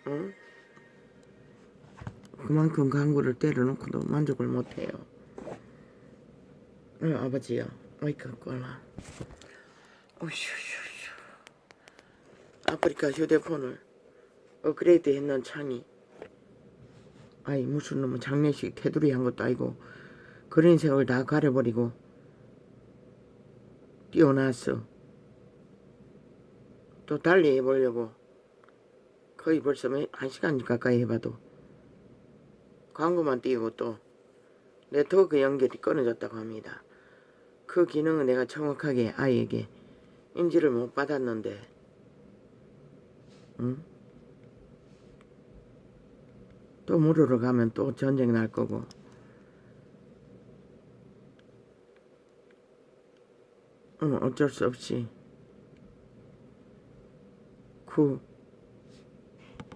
응? 그만큼 광고를 때려놓고도 만족을 못해요. 아버지요. 어이까 꼴라. 어휴휴휴. 아프리카 휴대폰을 업그레이드 했는 창이 아이 무슨 놈의 장례식 테두리 한 것도 아니고 그린색을 다 가려버리고 뛰어났어. 또 달리 해보려고 거의 벌써 1시간 가까이 해봐도 광고만 띄우고 또 네트워크 연결이 끊어졌다고 합니다. 그 기능은 내가 정확하게 아이에게 인지를 못 받았는데 응? 또 물으러 가면 또 전쟁 날 거고 어쩔 수 없이 그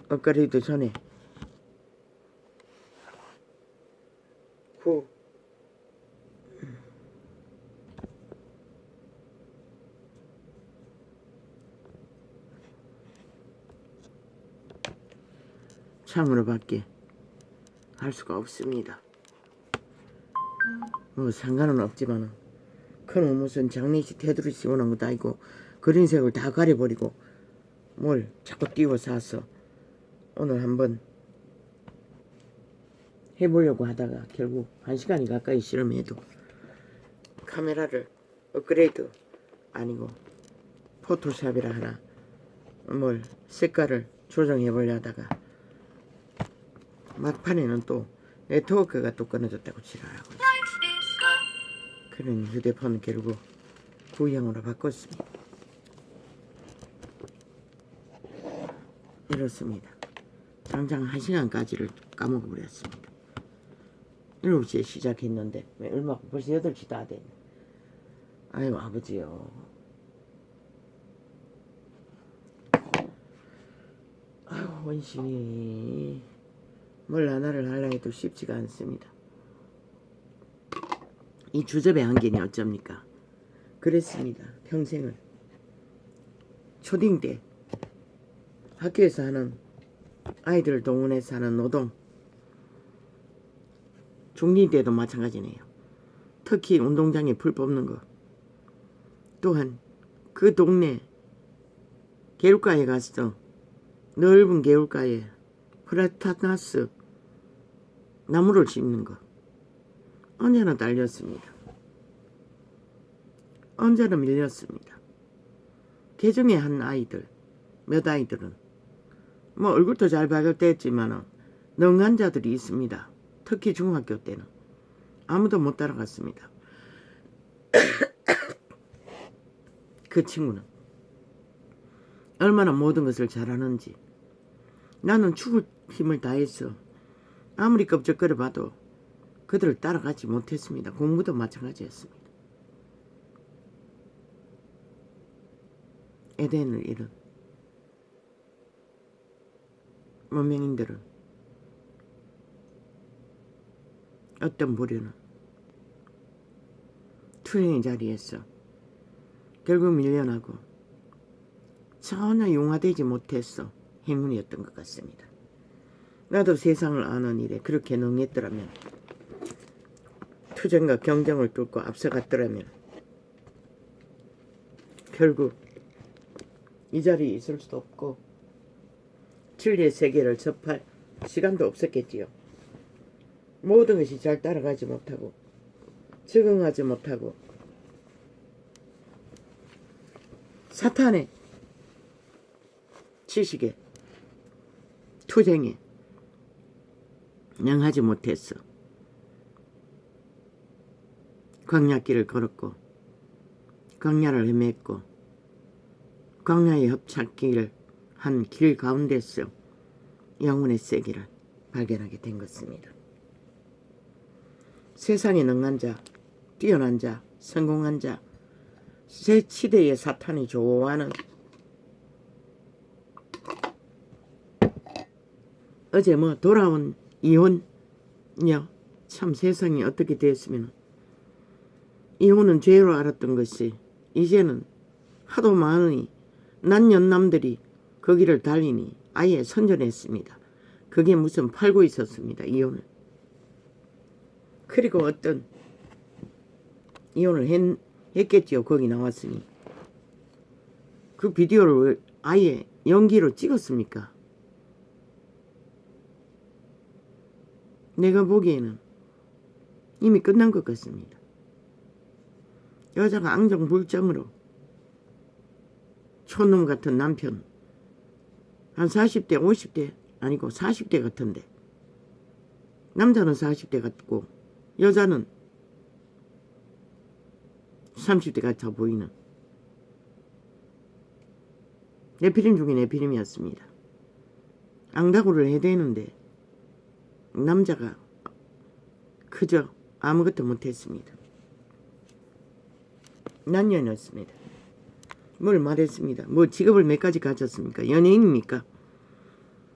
업그레이드 전에 그 창으로 밖에 할 수가 없습니다. 뭐 상관은 없지만은 그는 무슨 장례식 테두리 씌워놓은 것도 아니고 그린색을 다 가려버리고 뭘 자꾸 띄워 쌌어. 오늘 한번 해보려고 하다가 결국 1시간이 가까이 실험해도 카메라를 업그레이드 아니고 포토샵이라 하나 뭘 색깔을 조정해보려 하다가 막판에는 또 네트워크가 또 끊어졌다고 지랄하고 있어. 그러니 휴대폰은 결국 구형으로 바꿨습니다. 이렇습니다. 장장 1시간까지를 까먹어버렸습니다. 7시에 시작했는데 왜 얼마 벌써 8시 다 됐네. 아유 아버지요. 아유 원심이 뭘 하나를 하려 해도 쉽지가 않습니다. 이 주접의 한계니 어쩝니까? 그랬습니다. 평생을 초딩 때 학교에서 하는 아이들을 동원해서 하는 노동 중딩 때도 마찬가지네요. 특히 운동장에 풀 뽑는 거 또한 그 동네 개울가에 가서 넓은 개울가에 프라타나스 나무를 심는 거 언제나 달렸습니다. 언제나 밀렸습니다. 개중에 한 아이들 몇 아이들은 뭐 얼굴도 잘 발견됐지만 능한 자들이 있습니다. 특히 중학교 때는 아무도 못 따라갔습니다. 그 친구는 얼마나 모든 것을 잘하는지 나는 죽을 힘을 다해서 아무리 껍적거려 봐도 그들을 따라가지 못했습니다. 공부도 마찬가지였습니다. 에덴을 잃은 문명인들은 어떤 부류는 투쟁의 자리에서 결국 밀려나고 전혀 용화되지 못해서 행운이었던 것 같습니다. 나도 세상을 아는 일에 그렇게 능했더라면 투쟁과 경쟁을 뚫고 앞서갔더라면 결국 이 자리에 있을 수도 없고 진리의 세계를 접할 시간도 없었겠지요. 모든 것이 잘 따라가지 못하고 적응하지 못하고 사탄의 지식에 투쟁에 응하지 못했어. 광야길을 걸었고 광야를 헤맸고 광야의 협착길을 한 길 가운데서 영혼의 세계를 발견하게 된 것입니다. 세상에 능한 자, 뛰어난 자, 성공한 자, 새 시대의 사탄이 좋아하는 어제 뭐 돌아온 이혼녀 참 세상이 어떻게 되었으면 이혼은 죄로 알았던 것이 이제는 하도 많으니 난연남들이 거기를 달리니 아예 선전했습니다. 그게 무슨 팔고 있었습니다. 이혼을. 그리고 어떤 이혼을 했겠지요. 거기 나왔으니. 그 비디오를 아예 연기로 찍었습니까? 내가 보기에는 이미 끝난 것 같습니다. 여자가 앙정불정으로 촌놈 같은 남편 한 40대 50대 아니고 40대 같은데 남자는 40대 같고 여자는 30대 같아 보이는 내피림 중에 내피림이었습니다. 앙다구를 해대는데 남자가 그저 아무것도 못했습니다. 난년이었습니다. 뭘 말했습니다. 뭐 직업을 몇 가지 가졌습니까? 연예인입니까?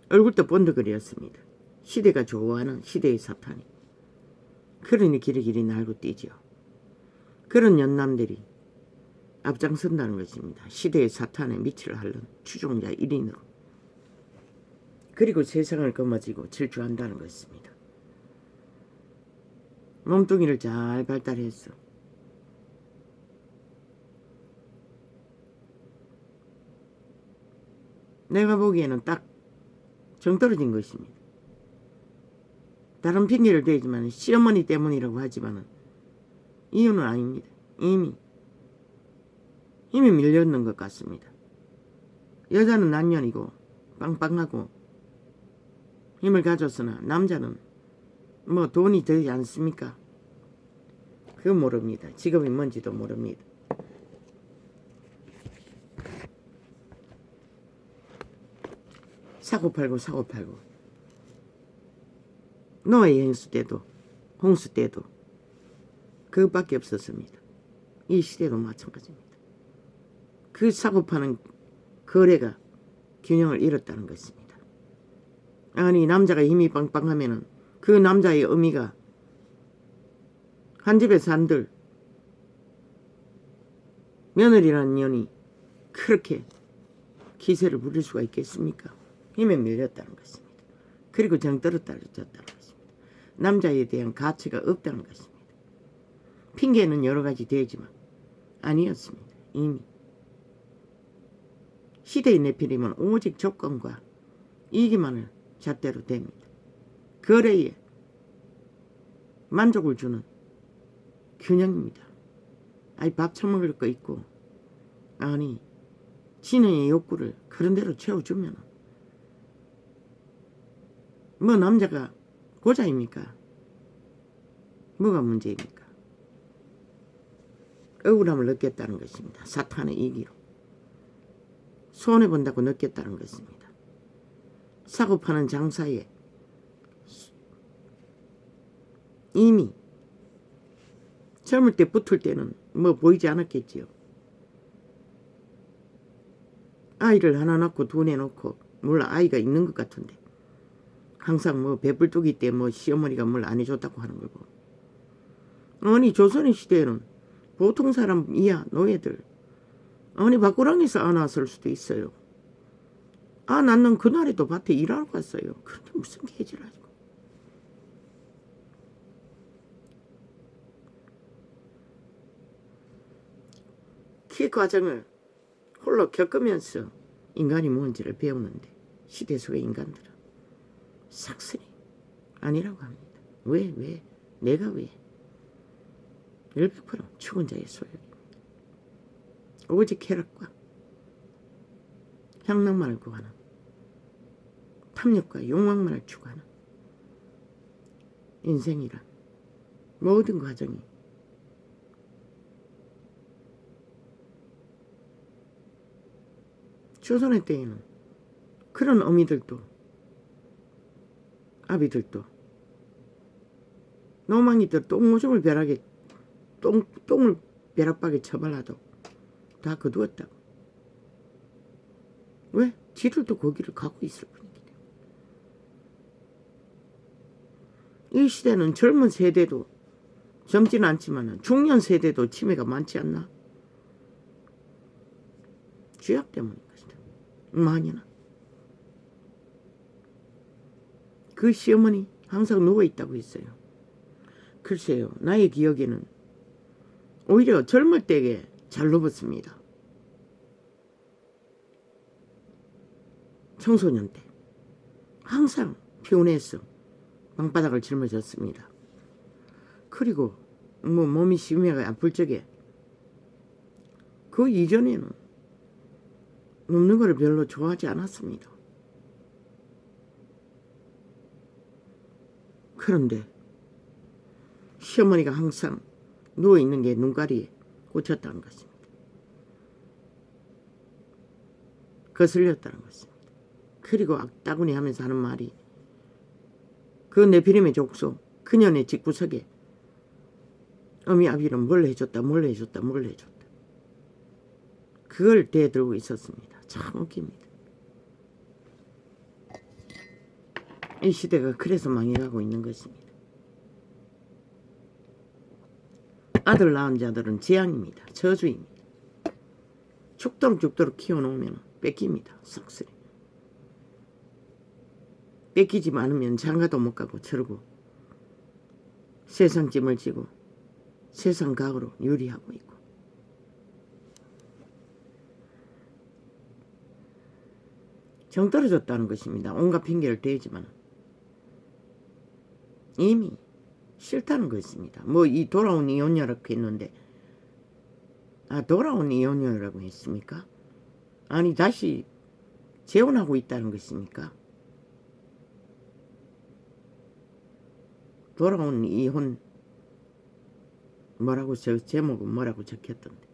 얼굴도 번득거리였습니다. 시대가 좋아하는 시대의 사탄이. 그러니 길이길이 날고 뛰지요. 그런 연남들이 앞장선다는 것입니다. 시대의 사탄의 밑을 핥는 추종자 1인으로. 그리고 세상을 거머쥐고 질주한다는 것입니다. 몸뚱이를 잘 발달했어. 내가 보기에는 딱 정떨어진 것입니다. 다른 핑계를 대지만 시어머니 때문이라고 하지만 이유는 아닙니다. 이미 밀렸는 것 같습니다. 여자는 난년이고 빵빵하고 힘을 가졌으나 남자는 뭐 돈이 되지 않습니까? 그거 모릅니다. 직업이 뭔지도 모릅니다. 사고팔고 노예 행수 때도 홍수 때도 그것밖에 없었습니다. 이 시대도 마찬가지입니다. 그 사고파는 거래가 균형을 잃었다는 것입니다. 아니 남자가 힘이 빵빵하면은 그 남자의 의미가 한 집에서 한들 며느리라는 년이 그렇게 기세를 부릴 수가 있겠습니까? 힘에 밀렸다는 것입니다. 그리고 정떨어졌다는 것입니다. 남자에 대한 가치가 없다는 것입니다. 핑계는 여러 가지 되지만 아니었습니다. 이미 시대의 내피림은 오직 조건과 이기만을 잣대로 됩니다. 거래에 만족을 주는 균형입니다. 아니 밥 처먹을 거 있고 아니 진의 욕구를 그런 대로 채워주면 뭐 남자가 고자입니까? 뭐가 문제입니까? 억울함을 느꼈다는 것입니다. 사탄의 이기로 손해본다고 느꼈다는 것입니다. 사고파는 장사에 이미 젊을 때 붙을 때는 뭐 보이지 않았겠지요. 아이를 하나 낳고 둘 내놓고 물론 아이가 있는 것 같은데 항상 뭐 배불뚝이 때 뭐 시어머니가 뭘 안 해줬다고 하는 거고. 아니 조선의 시대에는 보통 사람 이하 노예들 아니 밖구랑에서 안 왔을 수도 있어요. 아 낳는 그날에도 밭에 일하러 갔어요. 그런데 무슨 개질 하지고. 그 과정을 홀로 겪으면서 인간이 뭔지를 배우는데 시대 속의 인간들은 싹쓸이 아니라고 합니다. 왜? 내가 왜? 100% 죽은 자의 소욕입니다. 오직 쾌락과 향락만을 구하는 탐욕과 욕망만을 추구하는 인생이란 모든 과정이 조선의 때에는 그런 어미들도 아비들도 노망이들 똥오줌을 벼락에 똥을 벼락박에 처발라도 다 거두었다고. 왜? 지들도 거기를 가고 있을 뿐이기 때문에. 이 시대는 젊은 세대도 젊지는 않지만 중년 세대도 치매가 많지 않나? 죄악 때문인 것이다. 많이나. 그 시어머니 항상 누워있다고 했어요. 글쎄요, 나의 기억에는 오히려 젊을 때에 잘 누웠습니다. 청소년 때 항상 피곤해서 방바닥을 짊어졌습니다. 그리고 몸이 심하게 아플 적에 그 이전에는 눕는 것을 별로 좋아하지 않았습니다. 그런데 시어머니가 항상 누워있는 게 눈가리에 꽂혔다는 것입니다. 거슬렸다는 것입니다. 그리고 악다구니 하면서 하는 말이 그 네피림의 족속 그녀네 집구석에 어미 아비는 뭘 해줬다 그걸 대들고 있었습니다. 참 웃깁니다. 이 시대가 그래서 망해가고 있는 것입니다. 아들 낳은 자들은 재앙입니다. 저주입니다. 죽도록 키워놓으면 뺏깁니다. 싹쓸이. 뺏기지 않으면 장가도 못 가고 저러고 세상 짐을 지고 세상 각으로 유리하고 있고. 정 떨어졌다는 것입니다. 온갖 핑계를 대지만 이미 싫다는 것입니다. 이 돌아온 이혼녀라고 했는데 돌아온 이혼녀라고 했습니까? 아니 다시 재혼하고 있다는 것입니까? 돌아온 이혼 뭐라고 제목은 뭐라고 적혔던데.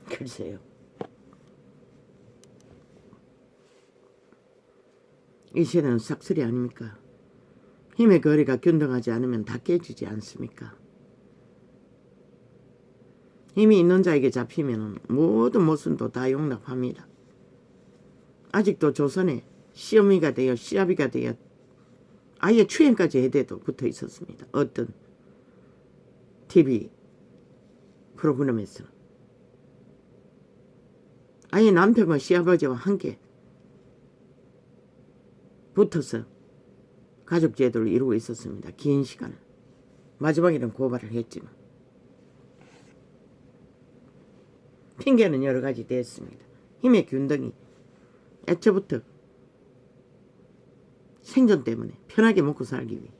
글쎄요. 이 시대는 싹쓸이 아닙니까? 힘의 거리가 균등하지 않으면 다 깨지지 않습니까? 힘이 있는 자에게 잡히면 모든 모순도 다 용납합니다. 아직도 조선에 시어미가 되어 시아비가 되어 아예 추행까지 해대도 붙어 있었습니다. 어떤 TV 프로그램에서는 아예 남편과 시아버지와 함께 붙어서 가족 제도를 이루고 있었습니다. 긴 시간을. 마지막에는 고발을 했지만 핑계는 여러 가지 됐습니다. 힘의 균등이 애초부터 생존 때문에 편하게 먹고 살기 위해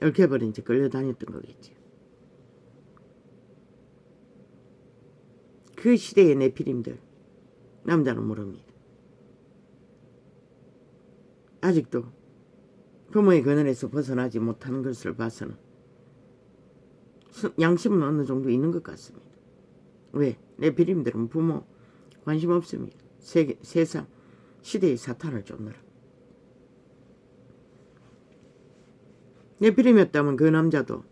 얽혀버린 채 끌려다녔던 거겠죠. 그 시대의 네피림들 남자는 모릅니다. 아직도 부모의 그늘에서 벗어나지 못하는 것을 봐서는 양심은 어느 정도 있는 것 같습니다. 왜? 네피림들은 부모 관심 없습니다. 세상 시대의 사탄을 쫓느라. 네피림이었다면 그 남자도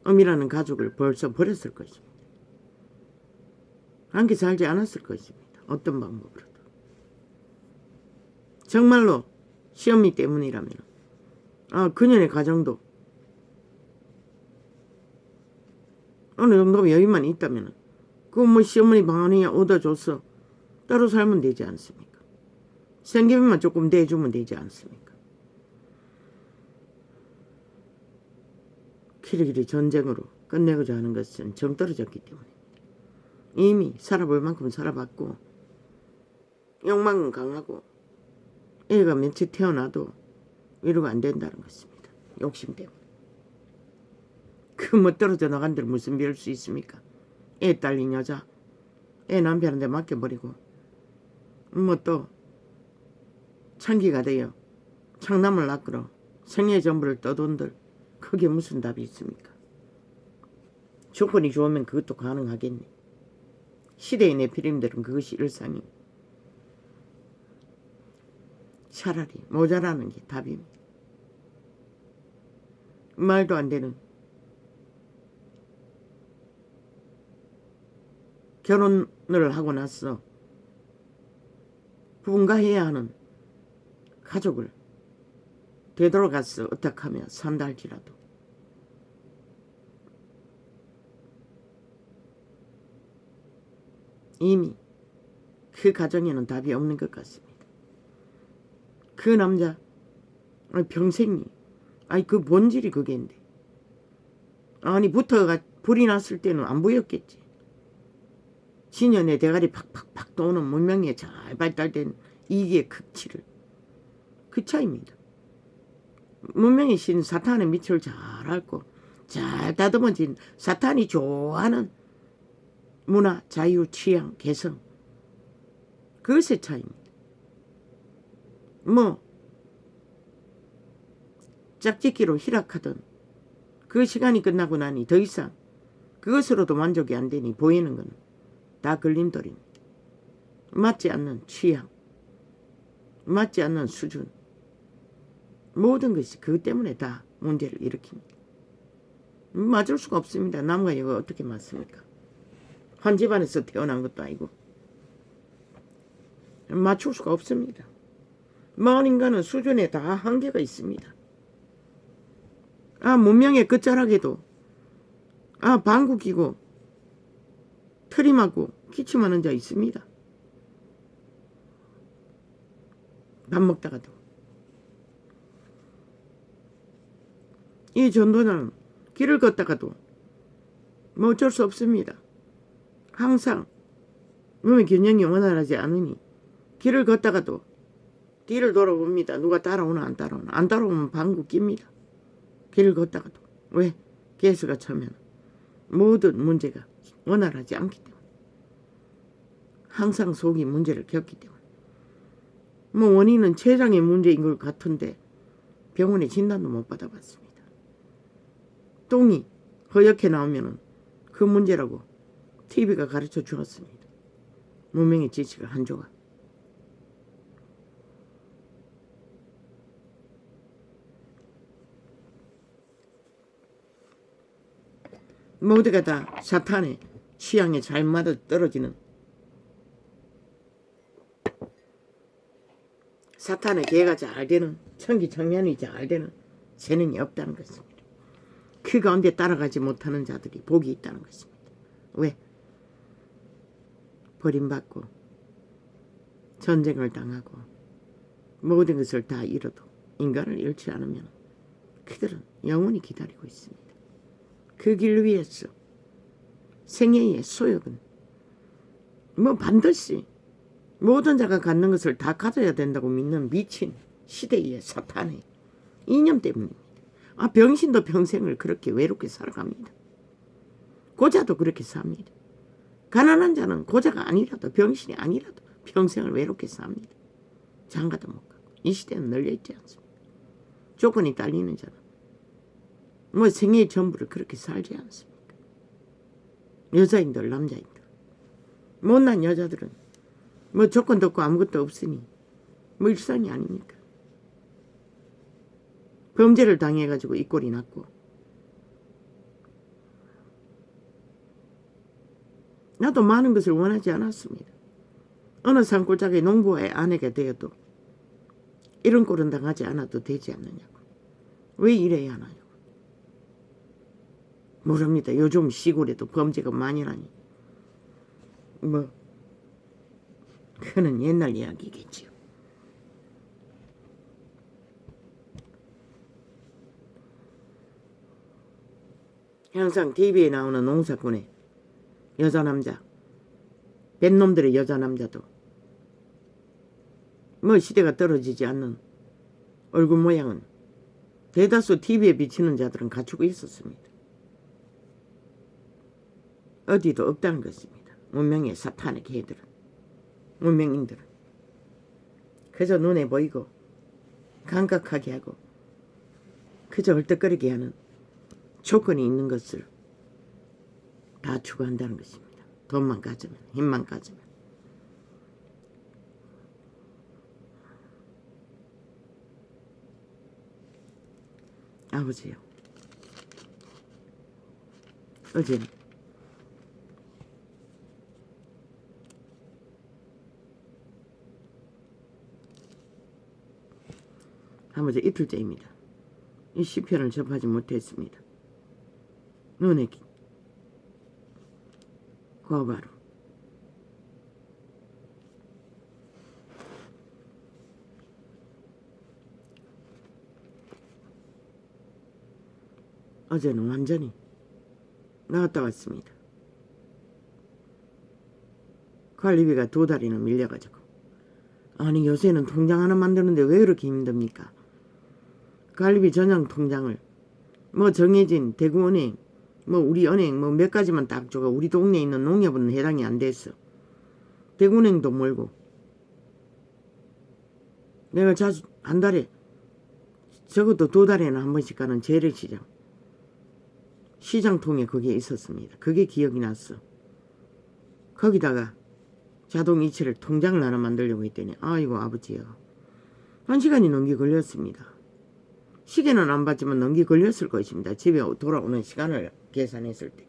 엄이라는 가족을 벌써 버렸을 것입니다. 함께 살지 않았을 것입니다. 어떤 방법으로도. 정말로 시어미 때문이라면 그녀의 가정도 어느 정도 여유만 있다면 시어머니 방안에 얻어줘서 따로 살면 되지 않습니까? 생계비만 조금 대주면 되지 않습니까? 길이길이 전쟁으로 끝내고자 하는 것은 정 떨어졌기 때문입니다. 이미 살아볼 만큼 살아봤고 욕망은 강하고 애가 며칠 태어나도 위로가 안 된다는 것입니다. 욕심 때문에. 그 떨어져 나간 데를 무슨 배울 수 있습니까? 애 딸린 여자, 애 남편한테 맡겨버리고 또 창기가 되어 창남을 낚으러 생애 전부를 떠돈들 그게 무슨 답이 있습니까? 조건이 좋으면 그것도 가능하겠네. 시대의 네피림들은 그것이 일상이 차라리 모자라는 게 답입니다. 말도 안 되는 결혼을 하고 나서 분가해야 하는 가족을 되돌아가서 어떡하며 산다 할지라도 이미 그 가정에는 답이 없는 것 같습니다. 그 남자 평생이 그 본질이 그게인데 붙어가 불이 났을 때는 안 보였겠지. 신년의 대가리 팍팍팍 도는 문명에 잘 발달된 이기의 극치를 그 차이입니다. 문명의 신 사탄의 밑을 잘 앓고 잘 다듬어진 사탄이 좋아하는 문화, 자유, 취향, 개성 그것의 차이입니다. 짝짓기로 희락하던 그 시간이 끝나고 나니 더 이상 그것으로도 만족이 안 되니 보이는 건 다 걸림돌입니다. 맞지 않는 취향, 맞지 않는 수준 모든 것이 그것 때문에 다 문제를 일으킵니다. 맞을 수가 없습니다. 남과 여가 어떻게 맞습니까? 한 집안에서 태어난 것도 아니고 맞출 수가 없습니다. 마을 인간은 수준에 다 한계가 있습니다. 문명의 끝자락에도 방구 끼고 트림하고 기침하는 자 있습니다. 밥 먹다가도. 이 전도는 길을 걷다가도 어쩔 수 없습니다. 항상 몸의 균형이 원활하지 않으니 길을 걷다가도 뒤를 돌아봅니다. 누가 따라오나 안 따라오나. 안 따라오면 방구 낍니다. 길을 걷다가도. 왜? 개수가 차면 모든 문제가 원활하지 않기 때문에. 항상 속이 문제를 겪기 때문에. 원인은 췌장의 문제인 것 같은데 병원에 진단도 못 받아봤습니다. 똥이 허옇게 나오면 그 문제라고 TV가 가르쳐 주었습니다. 문명의 지식을 한 조각. 모두가 다 사탄의 취향에 잘 맞아 떨어지는 사탄의 개가 잘 되는 천기청년이 잘 되는 재능이 없다는 것입니다. 그 가운데 따라가지 못하는 자들이 복이 있다는 것입니다. 왜? 버림받고 전쟁을 당하고 모든 것을 다 잃어도 인간을 잃지 않으면 그들은 영원히 기다리고 있습니다. 그 길 위에서 생애의 소욕은 반드시 모든 자가 갖는 것을 다 가져야 된다고 믿는 미친 시대의 사탄의 이념 때문입니다. 병신도 평생을 그렇게 외롭게 살아갑니다. 고자도 그렇게 삽니다. 가난한 자는 고자가 아니라도 병신이 아니라도 평생을 외롭게 삽니다. 장가도 못 가고. 이 시대는 널려있지 않습니다. 조건이 딸리는 자는 생애의 전부를 그렇게 살지 않습니까? 여자인들 남자인들 못난 여자들은 조건도 없고 아무것도 없으니 일상이 아닙니까? 범죄를 당해가지고 이 꼴이 났고 나도 많은 것을 원하지 않았습니다. 어느 산골짜기 농부의 아내가 되어도 이런 꼴은 당하지 않아도 되지 않느냐고. 왜 이래야 하나요? 모릅니다. 요즘 시골에도 범죄가 만연하니 그는 옛날 이야기겠지요. 항상 TV에 나오는 농사꾼의 여자 남자 뱃놈들의 여자 남자도 시대가 떨어지지 않는 얼굴 모양은 대다수 TV에 비치는 자들은 갖추고 있었습니다. 어디도 없다는 것입니다. 문명의 사탄의 개들은 문명인들은 그저 눈에 보이고 감각하게 하고 그저 헐떡거리게 하는 조건이 있는 것을 다 추구한다는 것입니다. 돈만 가지면 힘만 가지면. 아버지요, 어제는 아버지 이틀째입니다. 이 시편을 접하지 못했습니다. 눈에 고바로 어제는 완전히 나갔다 왔습니다. 관리비가 2달이나 밀려가지고. 아니 요새는 통장 하나 만드는데 왜 그렇게 힘듭니까? 관리비 전용 통장을 뭐 정해진 대구은행 뭐 우리 은행 뭐 몇 가지만 딱 줘가 우리 동네에 있는 농협은 해당이 안 됐어. 대구은행도 멀고. 내가 자주 한 달에 적어도 2달에는 한 번씩 가는 재래시장 시장통에 그게 있었습니다. 그게 기억이 났어. 거기다가 자동 이체를 통장을 하나 만들려고 했더니 아이고 아버지요. 1시간이 넘게 걸렸습니다. 시계는 안 봤지만 넘게 걸렸을 것입니다. 집에 돌아오는 시간을 계산했을 때.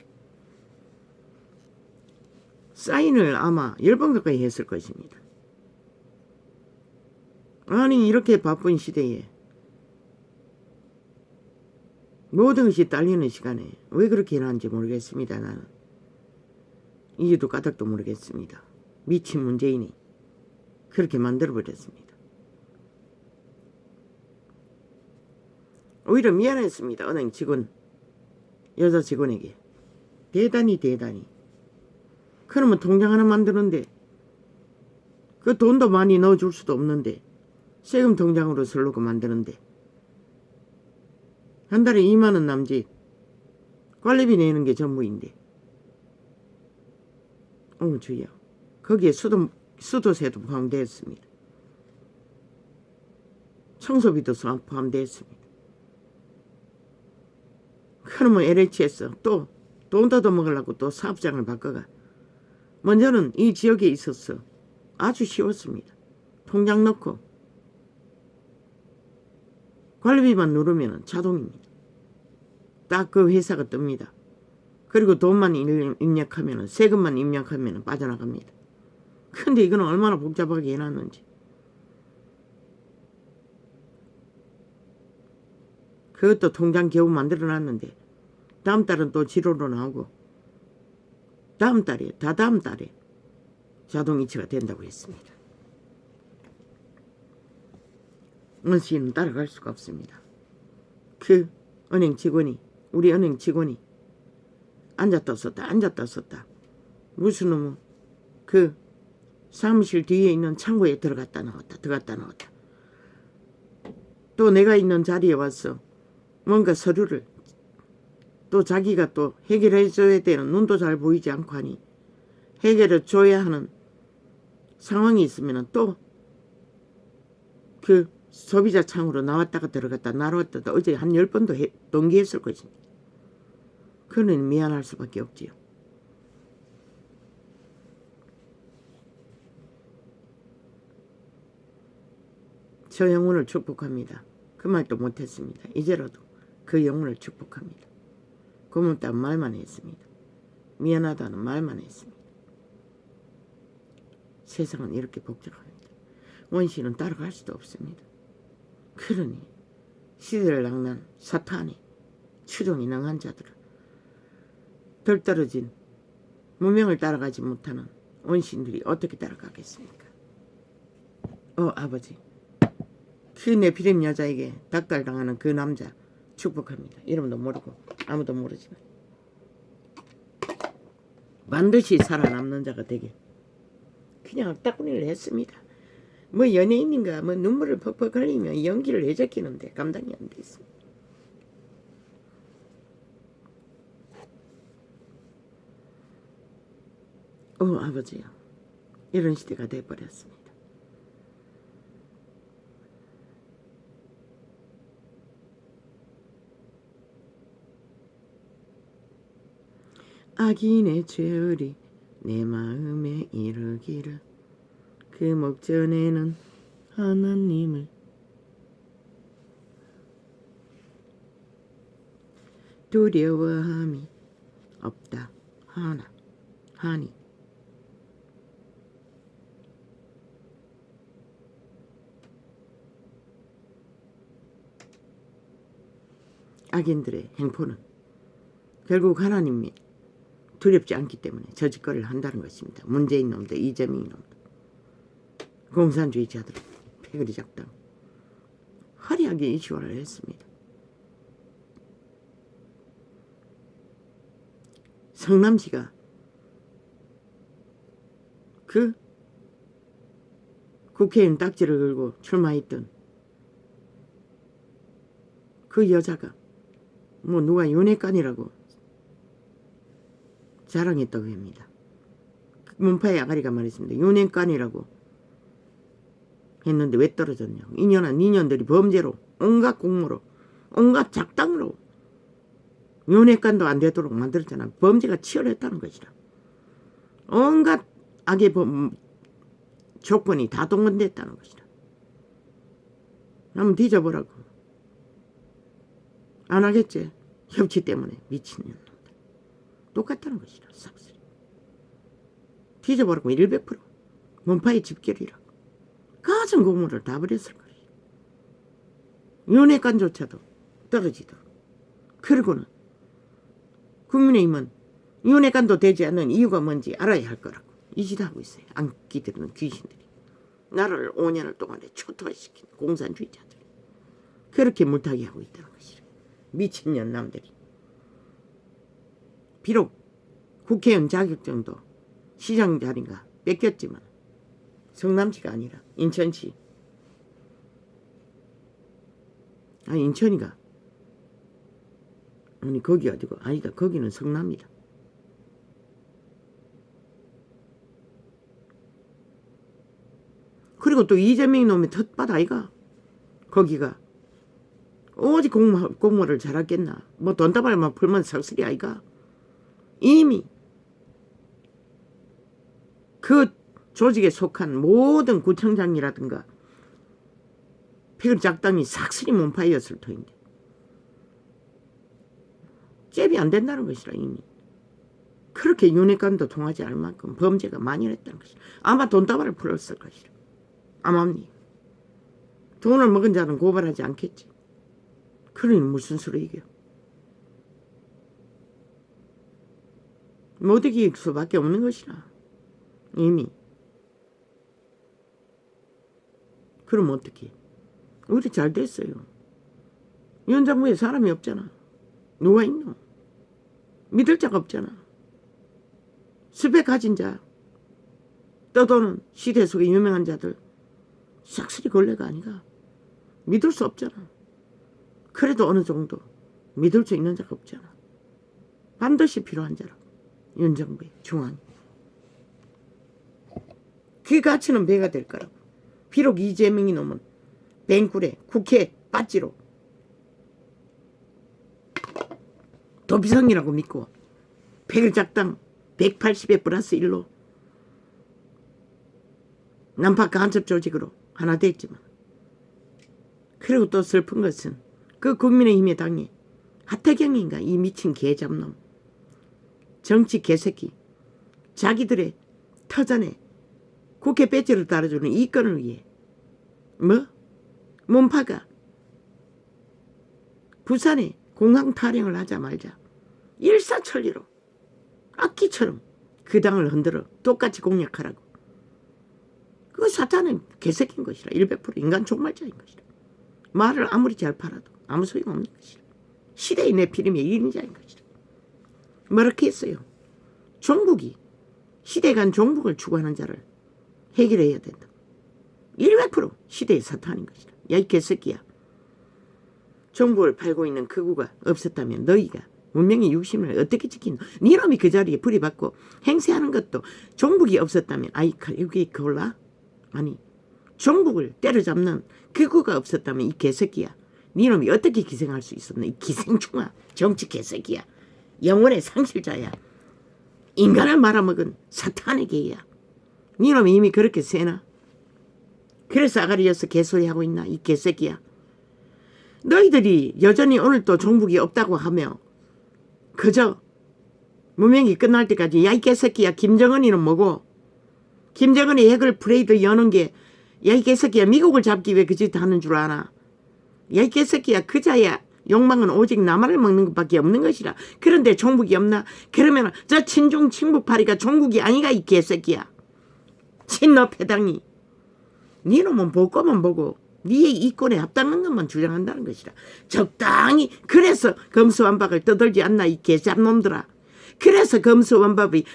사인을 아마 10번 가까이 했을 것입니다. 아니 이렇게 바쁜 시대에 모든 것이 딸리는 시간에 왜 그렇게 일하는지 모르겠습니다. 나는 이유도 까닭도 모르겠습니다. 미친 문재인이 그렇게 만들어버렸습니다. 오히려 미안했습니다. 은행 직원 여자 직원에게 대단히 그러면 통장 하나 만드는데 그 돈도 많이 넣어줄 수도 없는데 세금 통장으로 쓰려고 만드는데 한 달에 2만원 남짓 관리비 내는 게 전부인데 주여 거기에 수도세도 포함되어 있습니다. 청소비도 포함되어 있습니다. 그러면 LH에서 또 돈 뜯어먹으려고 또 사업장을 바꿔가. 먼저는 이 지역에 있었어. 아주 쉬웠습니다. 통장 넣고 관리비만 누르면 자동입니다. 딱 그 회사가 뜹니다. 그리고 돈만 입력하면 세금만 입력하면 빠져나갑니다. 근데 이거는 얼마나 복잡하게 해놨는지. 그것도 통장 겨우 만들어놨는데 다음 달은 또 지로로 나오고 다음 달에 자동이체가 된다고 했습니다. 은씨는 따라갈 수가 없습니다. 그 은행 직원이 우리 은행 직원이 앉았다 섰다 무슨 놈은 그 사무실 뒤에 있는 창고에 들어갔다 나왔다 또 내가 있는 자리에 와서 뭔가 서류를 또 자기가 또 해결해 줘야 되는 눈도 잘 보이지 않고 하니 해결해 줘야 하는 상황이 있으면 또 그 소비자 창으로 나왔다가 들어갔다 나왔다 어제 한 10번도 동기했을 것입니다. 그는 미안할 수밖에 없지요. 저 영혼을 축복합니다. 그 말도 못했습니다. 이제라도 그 영혼을 축복합니다. 고맙다는 말만 했습니다. 미안하다는 말만 했습니다. 세상은 이렇게 복잡합니다. 원시는 따라갈 수도 없습니다. 그러니 시대를 낭난 사탄이 추종이 능한 자들은 덜 떨어진 문명을 따라가지 못하는 원신들이 어떻게 따라가겠습니까? 아버지 그 네피림 여자에게 닥달당하는 그 남자 축복합니다. 이름도 모르고 아무도 모르지만 반드시 살아남는 자가 되게 그냥 악다구니를 했습니다. 뭐 연예인인가 뭐 눈물을 퍽퍽 흘리며 연기를 해적히는데 감당이 안 돼 있습니다. 아버지요. 이런 시대가 돼버렸습니다. 악인의 죄울이 내 마음에 이르기를 그 목전에는 하나님을 두려워함이 없다 하니 악인들의 행포는 결국 하나님이 두렵지 않기 때문에 저 짓거리를 한다는 것입니다. 문재인 놈들, 이재명 놈들, 공산주의자들, 패거리 작당 화려하게 이슈화를 했습니다. 성남시가 그 국회의원 딱지를 걸고 출마했던 그 여자가 뭐 누가 윤핵관이라고 자랑했다고 합니다. 문파의 아가리가 말했습니다. 윤핵관이라고 했는데 왜 떨어졌냐고. 이년한 니년들이 범죄로 온갖 공모로 온갖 작당으로 윤핵관도 안 되도록 만들었잖아. 범죄가 치열했다는 것이라. 온갖 악의 조건이 다 동원됐다는 것이라. 한번 뒤져보라고. 안 하겠지. 협치 때문에 미친년. 똑같다는 것이라. 싹쓸이. 뒤져보라고. 100% 문파의 집결이라고. 가진 공무를 다 버렸을 거야. 윤핵관조차도 떨어지도록. 그리고는 국민의힘은 윤핵관도 되지 않는 이유가 뭔지 알아야 할 거라고. 이 짓 하고 있어요. 안기 들는 귀신들이. 나라를 5년을 동안에 초토화시킨 공산주의자들이. 그렇게 물타기 하고 있다는 것이라. 미친년 남들이. 비록 국회의원 자격증도 시장 자리인가 뺏겼지만 성남시가 아니라 인천시. 아니 인천이가 아니 거기 어디고 아니다 거기는 성남이다. 그리고 또 이재명이 놈의 텃밭 아이가 거기가 오직 공모를 잘하겠나. 뭐 돈다발만 풀면 삭슬이 아이가. 이미 그 조직에 속한 모든 구청장이라든가 피글작당이 삭슬이 문파였을 터인데 잽이 안 된다는 것이라. 이미 그렇게 윤핵관도 통하지 않을 만큼 범죄가 만연했다는 것이라. 아마 돈다발을 풀었을 것이라. 아마니 돈을 먹은 자는 고발하지 않겠지. 그러니 무슨 수로 이겨. 못 이길 수밖에 없는 것이라. 이미. 그럼 어떻게. 우리 잘 됐어요. 위원장부에 사람이 없잖아. 누가 있노. 믿을 자가 없잖아. 스펙 가진 자 떠도는 시대 속의 유명한 자들 싹쓸이 걸레가 아니가. 믿을 수 없잖아. 그래도 어느 정도 믿을 수 있는 자가 없잖아. 반드시 필요한 자라고. 윤정부의 중앙이. 그 가치는 배가 될 거라고. 비록 이재명이 놈은 뱅굴에 국회 빠지로 도비성이라고 믿고 백일작당 180에 플러스 1로 난파 간첩 조직으로 하나 됐지만 그리고 또 슬픈 것은 그 국민의힘의 당이 하태경인가 이 미친 개잡놈 정치 개새끼 자기들의 터전에 국회 배지를 달아주는 이권을 위해 뭐? 문파가 부산에 공항 타령을 하자 말자 일사천리로 악기처럼 그 당을 흔들어 똑같이 공략하라고. 그 사탄은 개새끼인 것이라. 100% 인간 종말자인 것이라. 말을 아무리 잘 팔아도 아무 소용없는 것이라. 시대의 내피림의 1인자인 것이라. 뭐렇게 했어요. 종북이 시대에 간 종북을 추구하는 자를 해결해야 된다. 100% 시대의 사탄인 것이라. 야 이 개새끼야. 종북을 팔고 있는 극우가 없었다면 너희가 문명의 육신을 어떻게 지키노. 니놈이 그 자리에 불이받고 행세하는 것도 종북이 없었다면 아이카 여기 골라. 아니 종북을 때려잡는 극우가 없었다면 이 개새끼야. 니놈이 어떻게 기생할 수 있었나. 이 기생충아. 정치 개새끼야. 영혼의 상실자야. 인간을 말아먹은 사탄의 개야. 니놈이 이미 그렇게 세나. 그래서 아가리여서 개소리하고 있나. 이 개새끼야. 너희들이 여전히 오늘 또 종북이 없다고 하며 그저 문명이 끝날 때까지 야 이 개새끼야 김정은이는 뭐고 김정은이 핵을 프레이드 여는 게 야 이 개새끼야 미국을 잡기 위해 그 짓 하는 줄 아나. 야 이 개새끼야 그자야 욕망은 오직 나만을 먹는 것밖에 없는 것이라. 그런데 종북이 없나? 그러면 저 친중 친북파리가 종북이 아니가 이 개새끼야. 친너 패당이. 니놈은 볼 거만 보고 니의 이권에 합당한 것만 주장한다는 것이라. 적당히 그래서 검수완박을 떠들지 않나 이 개잡놈들아. 그래서 검수완박이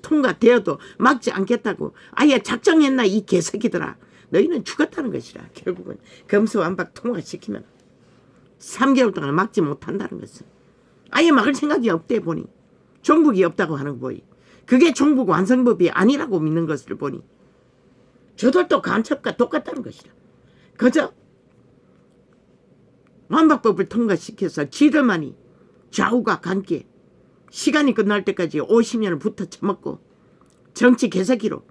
통과되어도 막지 않겠다고 아예 작정했나 이 개새끼들아. 너희는 죽었다는 것이라. 결국은 검수완박 통과시키면 3개월 동안 막지 못한다는 것은 아예 막을 생각이 없대 보니. 종북이 없다고 하는 거 보니. 그게 종북 완성법이 아니라고 믿는 것을 보니 저들도 간첩과 똑같다는 것이라. 그저 완박법을 통과시켜서 지들만이 좌우가 관계 시간이 끝날 때까지 50년을 붙어 처먹고 정치 개새끼로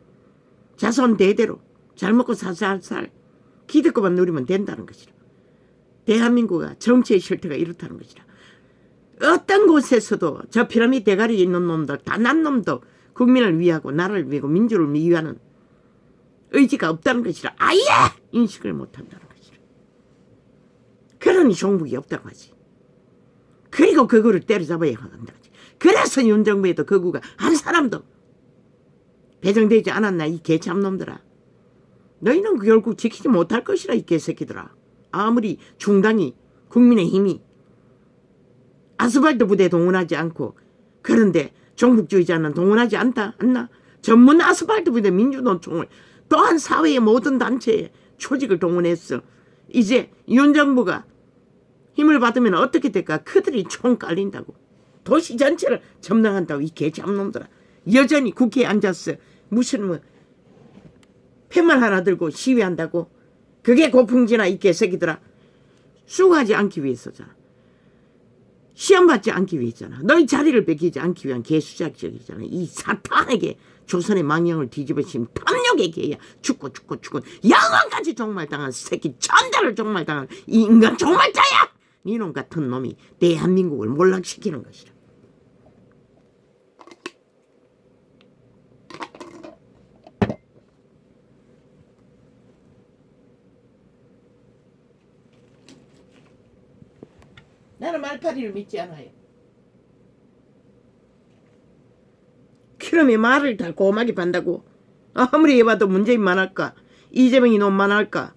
자손 대대로 잘 먹고 살살살 기득권만 누리면 된다는 것이라. 대한민국의 정치의 실태가 이렇다는 것이라. 어떤 곳에서도 저 피라미드 대가리에 있는 놈들 단 한 놈도 국민을 위하고 나라를 위하고 민주를 위하는 의지가 없다는 것이라. 아예 인식을 못한다는 것이라. 그러니 종북이 없다고 하지. 그리고 그거를 때려잡아야 한다. 그래서 윤정부에도 거구가 한 사람도 배정되지 않았나 이 개참놈들아. 너희는 결국 지키지 못할 것이라 이 개새끼들아. 아무리 중당이 국민의힘이 아스팔트 부대 동원하지 않고 그런데 종북주의자는 동원하지 않나? 전문 아스팔트 부대 민주노총을 또한 사회의 모든 단체에 조직을 동원했어. 이제 윤정부가 힘을 받으면 어떻게 될까? 그들이 총 깔린다고. 도시 전체를 점령한다고 이 개잡놈들아. 여전히 국회에 앉았어. 무슨 팻말 하나 들고 시위한다고. 그게 고풍지나 이 개새끼들아. 수고하지 않기 위해서잖아. 시험 받지 않기 위해서잖아. 너희 자리를 뺏기지 않기 위한 개수작적이잖아. 이 사탄에게 조선의 망령을 뒤집어씌운 탐욕의 개야. 죽고 영원까지 종말당한 새끼 천대를 종말당한 이 인간 종말자야. 이놈 같은 놈이 대한민국을 몰락시키는 것이라. 나는 말파리를 믿지 않아요. 그러면 말을 달콤하게 반다고. 아무리 해봐도 문재인만 할까? 이재명이 놈만 할까?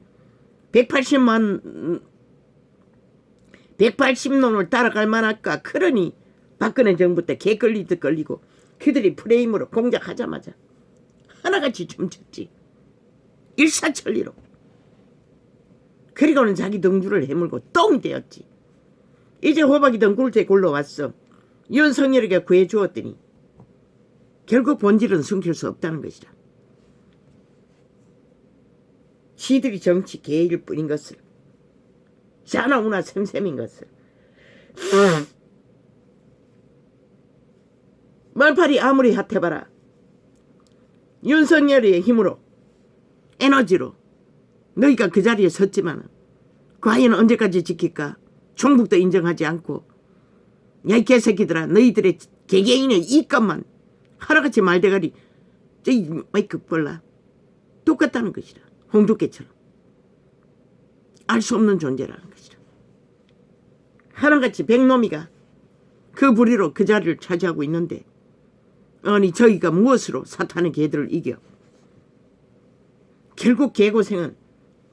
180놈을 따라갈 만할까? 그러니 박근혜 정부 때 개 끌리듯 끌리고 그들이 프레임으로 공작하자마자 하나같이 춤췄지. 일사천리로. 그리고는 자기 등주를 해물고 똥이 되었지. 이제 호박이 덩굴째 굴러왔어. 윤석열에게 구해주었더니 결국 본질은 숨길 수 없다는 것이다. 시들이 정치 개일 뿐인 것을, 자나우나 샘샘인 것을. 말팔이 아무리 핫해봐라. 윤석열의 힘으로, 에너지로 너희가 그 자리에 섰지만 과연 언제까지 지킬까? 종북도 인정하지 않고. 야 이 개새끼들아, 너희들의 개개인의 이익감만 하나같이 말대가리 저기 마이크 볼라 똑같다는 것이다. 홍두깨처럼 알 수 없는 존재라는 것이다. 하나같이 백놈이가 그 부리로 그 자리를 차지하고 있는데 아니 저희가 무엇으로 사탄의 개들을 이겨. 결국 개고생은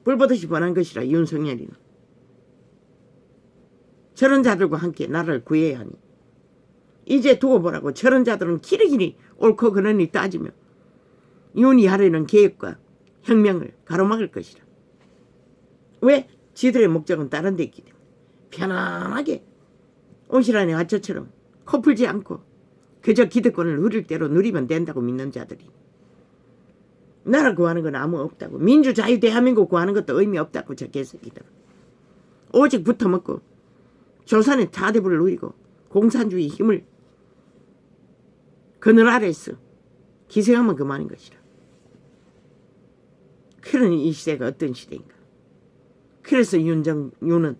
뿔보듯이 뻔한 것이라. 윤석열이는 저런 자들과 함께 나라를 구해야 하니 이제 두고 보라고. 저런 자들은 길이길이 옳고 그러니 따지며 윤이 하려는 계획과 혁명을 가로막을 것이라. 왜? 지들의 목적은 다른 데 있기 때문에. 편안하게 온실안의 화초처럼 코 풀지 않고 그저 기득권을 누릴 대로 누리면 된다고 믿는 자들이. 나라 구하는 건 아무 없다고. 민주자유 대한민국 구하는 것도 의미 없다고. 저 개새끼들 오직 붙어먹고 조선의 자대부를 누리고 공산주의 힘을 그늘 아래서 기생하면 그만인 것이라. 그러니 이 시대가 어떤 시대인가. 그래서 윤은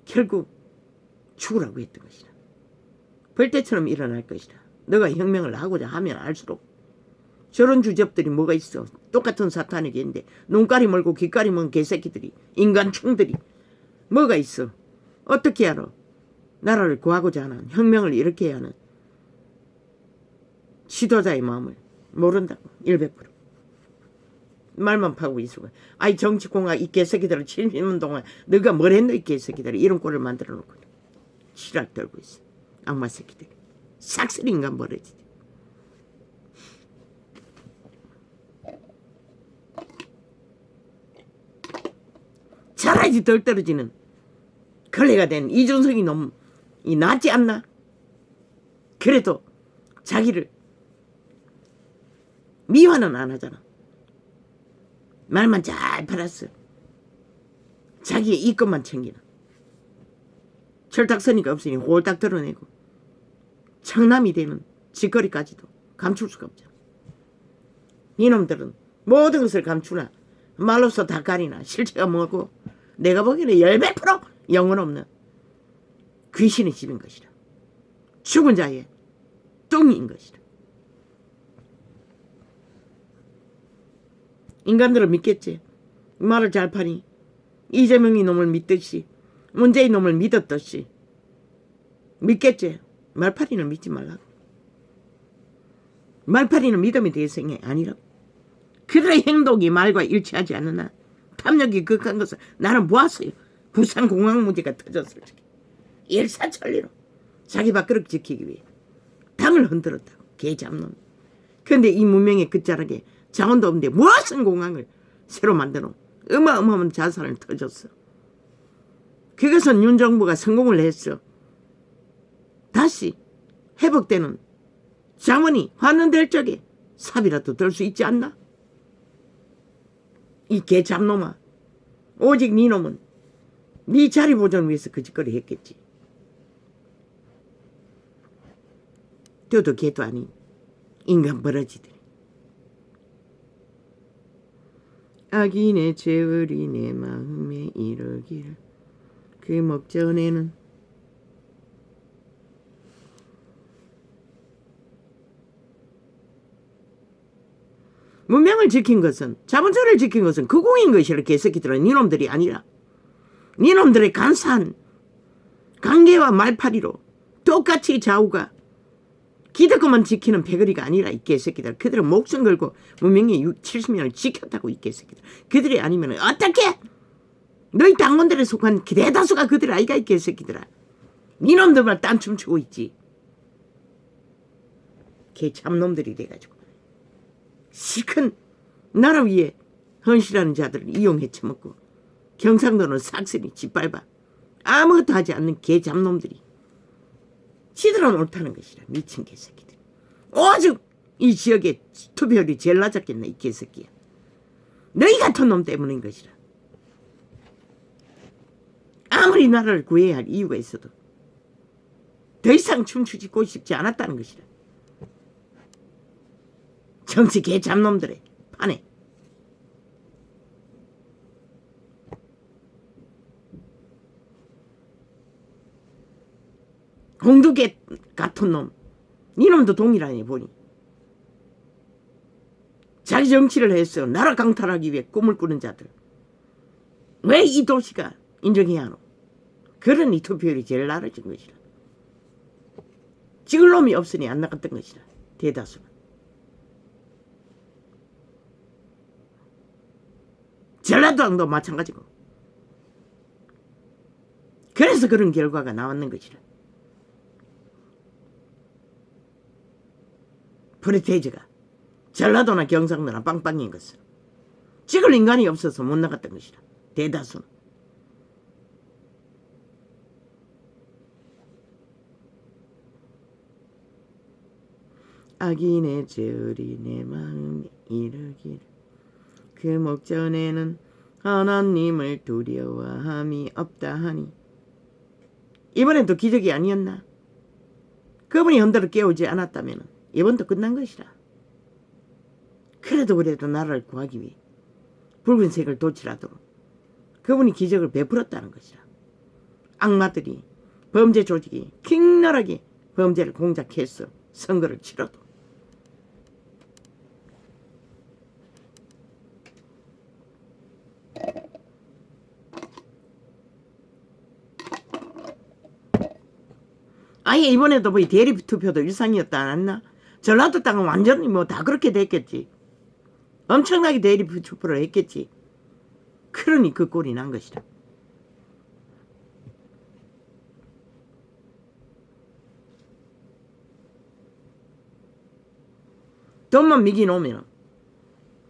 결국 죽으라고 했던 것이다. 벌떼처럼 일어날 것이다. 너가 혁명을 하고자 하면 할수록. 저런 주접들이 뭐가 있어. 똑같은 사탄의 개인데 눈깔이 멀고 귓깔이 먼 개새끼들이, 인간충들이 뭐가 있어. 어떻게 알아? 나라를 구하고자 하는, 혁명을 일으켜야 하는 지도자의 마음을 모른다고. 100%. 말만 파고 있어. 아이 정치공학 이 개새끼들을 70년 동안 너가 뭘 했노 이 개새끼들이. 이런 꼴을 만들어 놓고 지랄 떨고 있어. 악마 새끼들이. 싹쓸이 인간 버려지. 차라리 덜 떨어지는 걸레가 된 이준석이 놈이 낫지 않나? 그래도 자기를 미화는 안 하잖아. 말만 잘 팔았어. 자기의 이권만 챙기는. 철딱서니까 없으니 홀딱 드러내고 청남이 되는 짓거리까지도 감출 수가 없잖아. 이놈들은 모든 것을 감추나 말로써 다 가리나 실체가 뭐고 내가 보기에는 100% 영혼 없는 귀신의 집인 것이라. 죽은 자의 똥인 것이라. 인간들은 믿겠지. 말을 잘 파니 이재명이 놈을 믿듯이 문재인 놈을 믿었듯이 믿겠지. 말파리는 믿지 말라고. 말파리는 믿음의 대상이 아니라고. 그들의 행동이 말과 일치하지 않으나 탐욕이 극한 것을 나는 보았어요. 부산공항 문제가 터졌을 적에 일사천리로 자기 밥그릇 지키기 위해 당을 흔들었다고. 개잡놈. 그런데 이 문명의 끝자락에 자원도 없는데 무엇은 공항을 새로 만들어 어마어마한 자산을 터졌어. 그것은 윤 정부가 성공을 했어. 다시 회복되는 자원이 환원될 적에 삽이라도 들 수 있지 않나? 이 개잡놈아. 오직 네 놈은 네 자리 보존을 위해서 그 짓거리 했겠지. 너도 개도 아닌 인간 버러지들. 악인의 죄월이 내 마음에 이르기를 그 목전에는 문명을 지킨 것은 자본주의를 지킨 것은 그 공인 것이라. 개새끼들은 니놈들이 아니라 니놈들의 간사한 관계와 말파리로 똑같이 좌우가 기득권만 지키는 패거리가 아니라 이 개새끼들. 그들은 목숨 걸고 문명의 70년을 지켰다고 이 개새끼들. 그들이 아니면 어떻게 너희 당원들에 속한 대다수가 그들 아이가 이 개새끼들아. 니놈들만 딴춤 추고 있지. 개참놈들이 돼가지고 시큰 나라 위에 헌신하는 자들을 이용해 처먹고 경상도는 싹쓸이 짓밟아 아무것도 하지 않는 개잡놈들이 지들은 옳다는 것이라. 미친 개새끼들. 오죽 이 지역에 투표율이 제일 낮았겠나 이 개새끼야. 너희 같은 놈 때문인 것이라. 아무리 나라를 구해야 할 이유가 있어도 더 이상 춤추고 싶지 않았다는 것이라. 정치 개잡놈들의 판에. 홍두개 같은 놈. 이놈도 동일하니 보니. 자기 정치를 해서 나라 강탈하기 위해 꿈을 꾸는 자들. 왜 이 도시가 인정해야 하노? 그러니 투표율이 제일 낮아진 것이라. 찍을 놈이 없으니 안 나갔던 것이라. 대다수는. 전라도도 마찬가지고. 그래서 그런 결과가 나왔는 것이라. 프리테이즈가 전라도나 경상도나 빵빵인 것은 찍을 인간이 없어서 못 나갔던 것이라. 대다수는. 악인의 죄을이 내 마음에 이르기를 그 목전에는 하나님을 두려워함이 없다 하니. 이번에도 기적이 아니었나? 그분이 흔들어 깨우지 않았다면 이번도 끝난 것이라. 그래도 나라를 구하기 위해 붉은색을 도치라도록 그분이 기적을 베풀었다는 것이라. 악마들이 범죄 조직이 킹렬하게 범죄를 공작해서 선거를 치러도 아예 이번에도 뭐 대리 투표도 일상이었다 않았나? 전라도 땅은 완전히 뭐 다 그렇게 됐겠지. 엄청나게 대리 투표를 했겠지. 그러니 그 꼴이 난 것이다. 돈만 미기 놓으면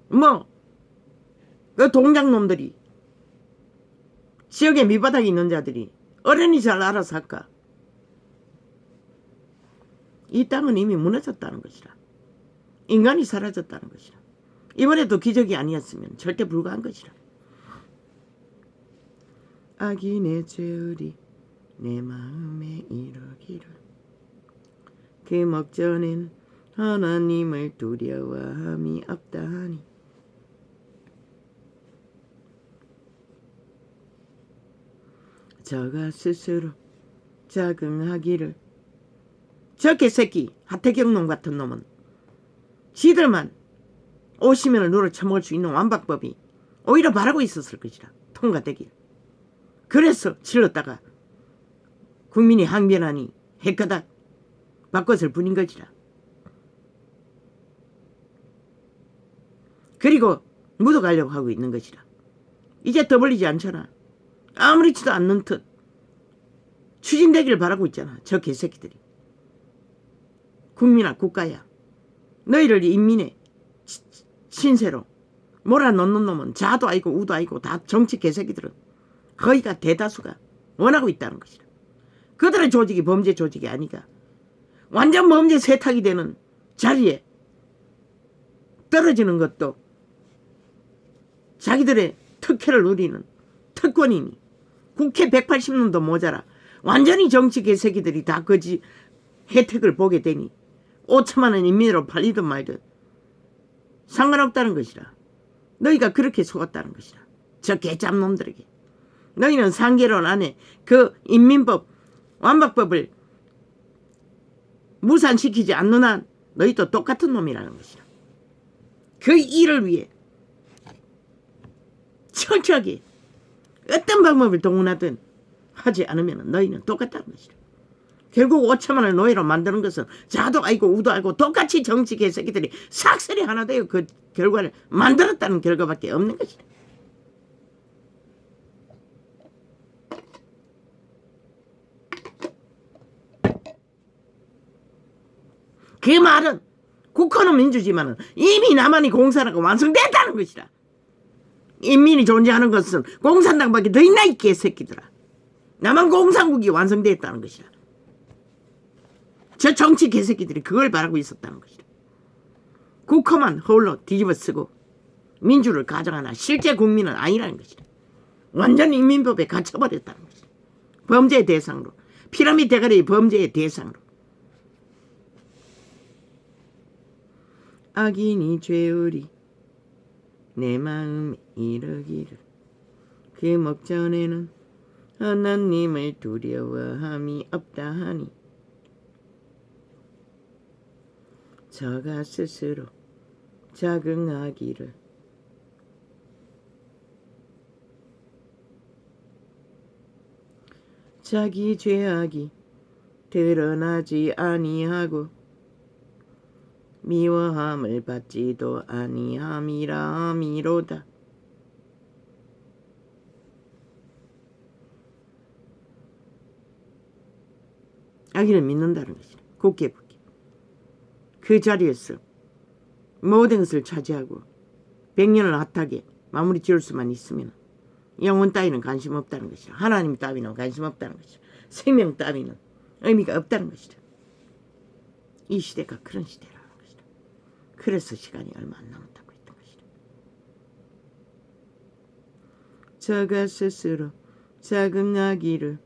뭐 그 동장놈들이 지역에 밑바닥에 있는 자들이 어른이 잘 알아서 할까? 이 땅은 이미 무너졌다는 것이라. 인간이 사라졌다는 것이라. 이번에도 기적이 아니었으면 절대 불가한 것이라. 악인의 죄을이 내 마음에 이르기를 그 목전엔 하나님을 두려워함이 없다하니 저가 스스로 자긍하기를 저 개새끼 하태경놈 같은 놈은 지들만 오시면을 노를 쳐먹을 수 있는 완박법이 오히려 바라고 있었을 것이라. 통과되길. 그래서 질렀다가 국민이 항변하니 해까닥 바꿨을 뿐인 것이라. 그리고 묻어가려고 하고 있는 것이라. 이제 떠벌리지 않잖아. 아무렇지도 않는 듯 추진되기를 바라고 있잖아. 저 개새끼들이. 국민아 국가야. 너희를 인민의 신세로 몰아넣는 놈은 자도 아니고 우도 아니고 다 정치 개새끼들은 거의가 대다수가 원하고 있다는 것이라. 그들의 조직이 범죄 조직이 아니가 완전 범죄 세탁이 되는 자리에 떨어지는 것도 자기들의 특혜를 누리는 특권이니 국회 180년도 모자라 완전히 정치 개새끼들이 다 거지 혜택을 보게 되니 5천만 원 인민으로 팔리든 말든 상관없다는 것이라. 너희가 그렇게 속았다는 것이라. 저 개잡놈들에게. 너희는 상계론 안에 그 인민법 완박법을 무산시키지 않는 한 너희도 똑같은 놈이라는 것이라. 그 일을 위해 철저하게 어떤 방법을 동원하든 하지 않으면 너희는 똑같다는 것이라. 결국 5천만 원을 노예로 만드는 것은 자도 알고 우도 알고 똑같이 정치 개새끼들이 삭슬이 하나 되어 그 결과를 만들었다는 결과밖에 없는 것이다. 그 말은 국가는 민주지만은 이미 남한이 공산화가 완성됐다는 것이다. 인민이 존재하는 것은 공산당밖에 더 있나 이 개새끼들아. 남한 공산국이 완성됐다는 것이다. 저 정치 개새끼들이 그걸 바라고 있었다는 것이다. 국가만 홀로 뒤집어 쓰고 민주를 가정하나 실제 국민은 아니라는 것이다. 완전 인민법에 갇혀버렸다는 것이다. 범죄의 대상으로, 피라미드 대가리의 범죄의 대상으로. 악인이 죄울이 내 마음에 이르기를 그 목전에는 하나님을 두려워함이 없다 하니 저가 스스로 자긍하기를 자기 죄악이 드러나지 아니하고 미워함을 받지도 아니함이라 함이로다. 악인을 믿는다는 것이다. 굳게 붙게. 그 자리에서 모든 것을 차지하고 100년을 핫하게 마무리 지을 수만 있으면 영혼 따위는 관심 없다는 것이다. 하나님 따위는 관심 없다는 것이다. 생명 따위는 의미가 없다는 것이다. 이 시대가 그런 시대라는 것이다. 그래서 시간이 얼마 안 남았다고 했던 것이다. 저가 스스로 자긍하기를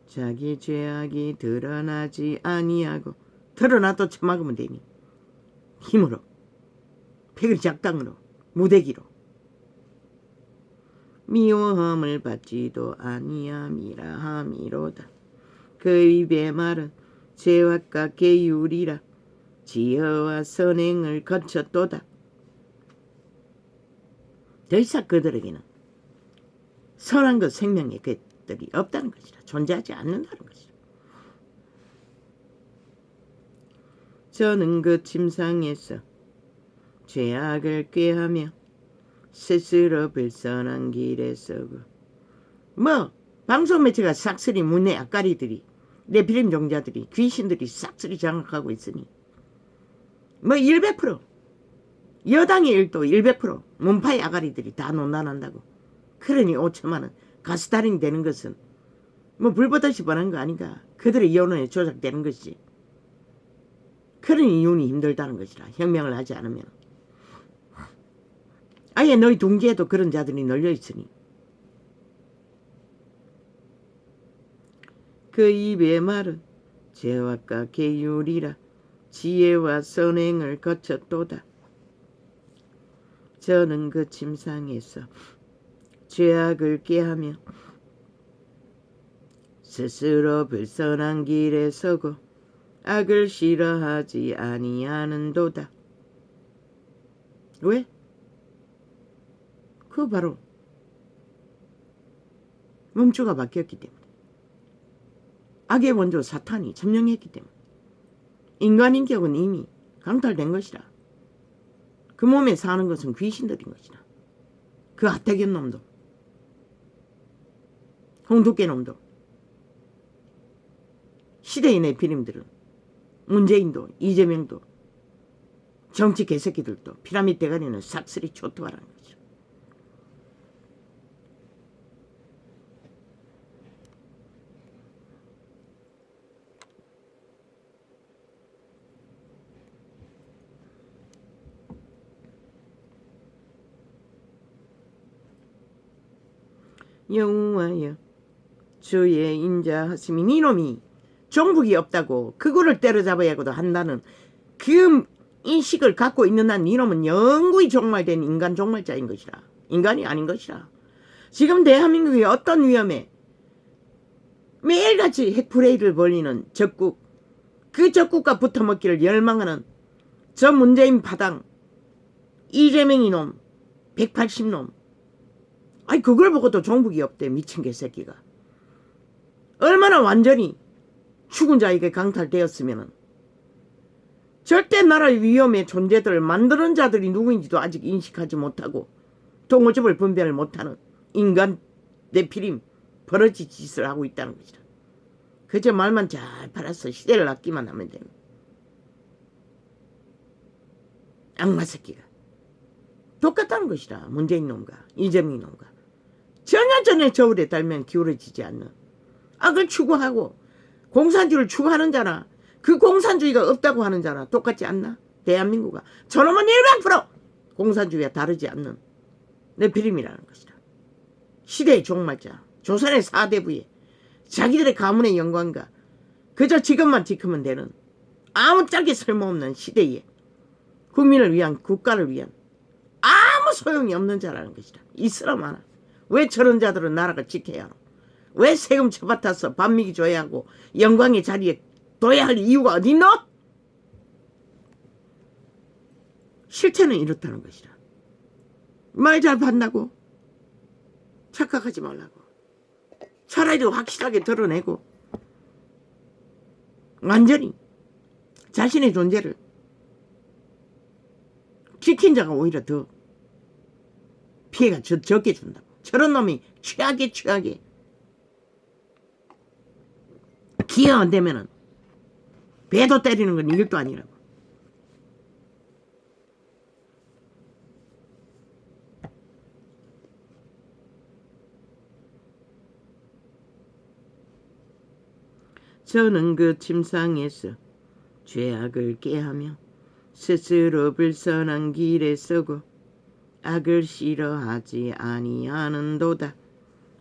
자기 죄악이 드러나지 아니하고 드러나도 처막으면 되니 힘으로 패거리 작당으로 무대기로 미워함을 받지도 아니함이라 함이로다. 그 입의 말은 죄와 깎개유리라 지혜와 선행을 거쳤도다. 더 이상 그들에게는 선한 것 생명의 것들이 없다는 것이라. 존재하지 않는다는 것이라. 저는 그 침상에서 죄악을 꾀하며 스스로 불선한 길에 서고 방송 매체가 싹쓸이 문의 악가리들이 네피림 종자들이 귀신들이 싹쓸이 장악하고 있으니 뭐 100%. 여당의 일도 100%. 문파의 아가리들이 다 논란한다고. 그러니 5천만 원 가스달인이 되는 것은 뭐 불보듯이 뻔한 거 아닌가. 그들의 여론에 조작되는 것이지. 그러니 이윤이 힘들다는 것이라. 혁명을 하지 않으면. 아예 너희 둥지에도 그런 자들이 널려있으니. 그 입의 말은 죄악과 계율이라 지혜와 선행을 거쳤도다. 저는 그 침상에서 죄악을 깨하며 스스로 불선한 길에 서고 악을 싫어하지 아니하는도다. 왜? 그 바로 몸주가 바뀌었기 때문에. 악의 원조 사탄이 점령했기 때문에. 인간인격은 이미 강탈된 것이라. 그 몸에 사는 것은 귀신들인 것이라. 그 하태경 놈도 홍두깨 놈도 시대인의 비림들은 문재인도 이재명도 정치 개새끼들도 피라미드 대가리는 싹쓸이 초토화라는 거죠. 여호와여 주의 인자하심이 니놈이 종북이 없다고 그거를 때려잡아야고도 한다는 그 인식을 갖고 있는 한 니놈은 영구히 종말된 인간 종말자인 것이라. 인간이 아닌 것이라. 지금 대한민국이 어떤 위험에 매일같이 핵프레이를 벌이는 적국, 그 적국과 붙어먹기를 열망하는 저 문재인 파당 이재명 이놈 180놈. 아니 그걸 보고도 종북이 없대. 미친 개새끼가. 얼마나 완전히 죽은 자에게 강탈되었으면 절대 나라의 위험의 존재들을 만드는 자들이 누구인지도 아직 인식하지 못하고 동호접을 분별을 못하는 인간 내피림 버러지 짓을 하고 있다는 것이다. 그저 말만 잘 팔아서 시대를 아끼만 하면 되는 악마 새끼가 똑같다는 것이다. 문재인 놈과 이재명 놈과 전혀 저울에 달면 기울어지지 않는 악을 추구하고 공산주의를 추구하는 자나 그 공산주의가 없다고 하는 자나 똑같지 않나? 대한민국은 저놈은 100% 공산주의와 다르지 않는 내피림이라는 것이다. 시대의 종말자 조선의 4대 부에 자기들의 가문의 영광과 그저 지금만 지키면 되는 아무짝에 쓸모없는 시대에 국민을 위한 국가를 위한 아무 소용이 없는 자라는 것이다. 있으라 마나. 왜 저런 자들은 나라가 지켜야 하노? 왜 세금 쳐받아서 반미기 줘야 하고 영광의 자리에 둬야 할 이유가 어디 있노? 실체는 이렇다는 것이다. 말 잘 받는다고 착각하지 말라고. 차라리 확실하게 드러내고 완전히 자신의 존재를 지킨 자가 오히려 더 피해가 적게 준다고. 저런 놈이 최악에 기회 안 되면은 배도 때리는 건 일도 아니라고. 저는 그 침상에서 죄악을 깨하며 스스로 불선한 길에 서고 악을 싫어하지 아니하는도다.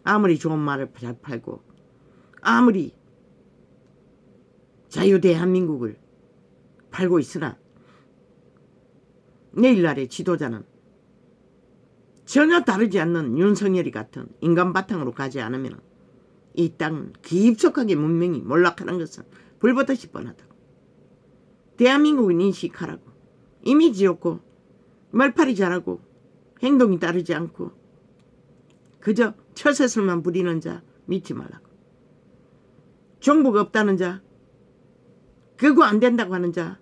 아무리 좋은 말을 잘 팔고 아무리 자유대한민국을 팔고 있으나 내일날의 지도자는 전혀 다르지 않는 윤석열이 같은 인간 바탕으로 가지 않으면 이 땅은 깊숙하게 문명이 몰락하는 것은 불보듯이 뻔하다고. 대한민국은 인식하라고. 이미지 좋고 말팔이 잘하고 행동이 따르지 않고 그저 처세술만 부리는 자 믿지 말라고. 정부가 없다는 자, 그거 안 된다고 하는 자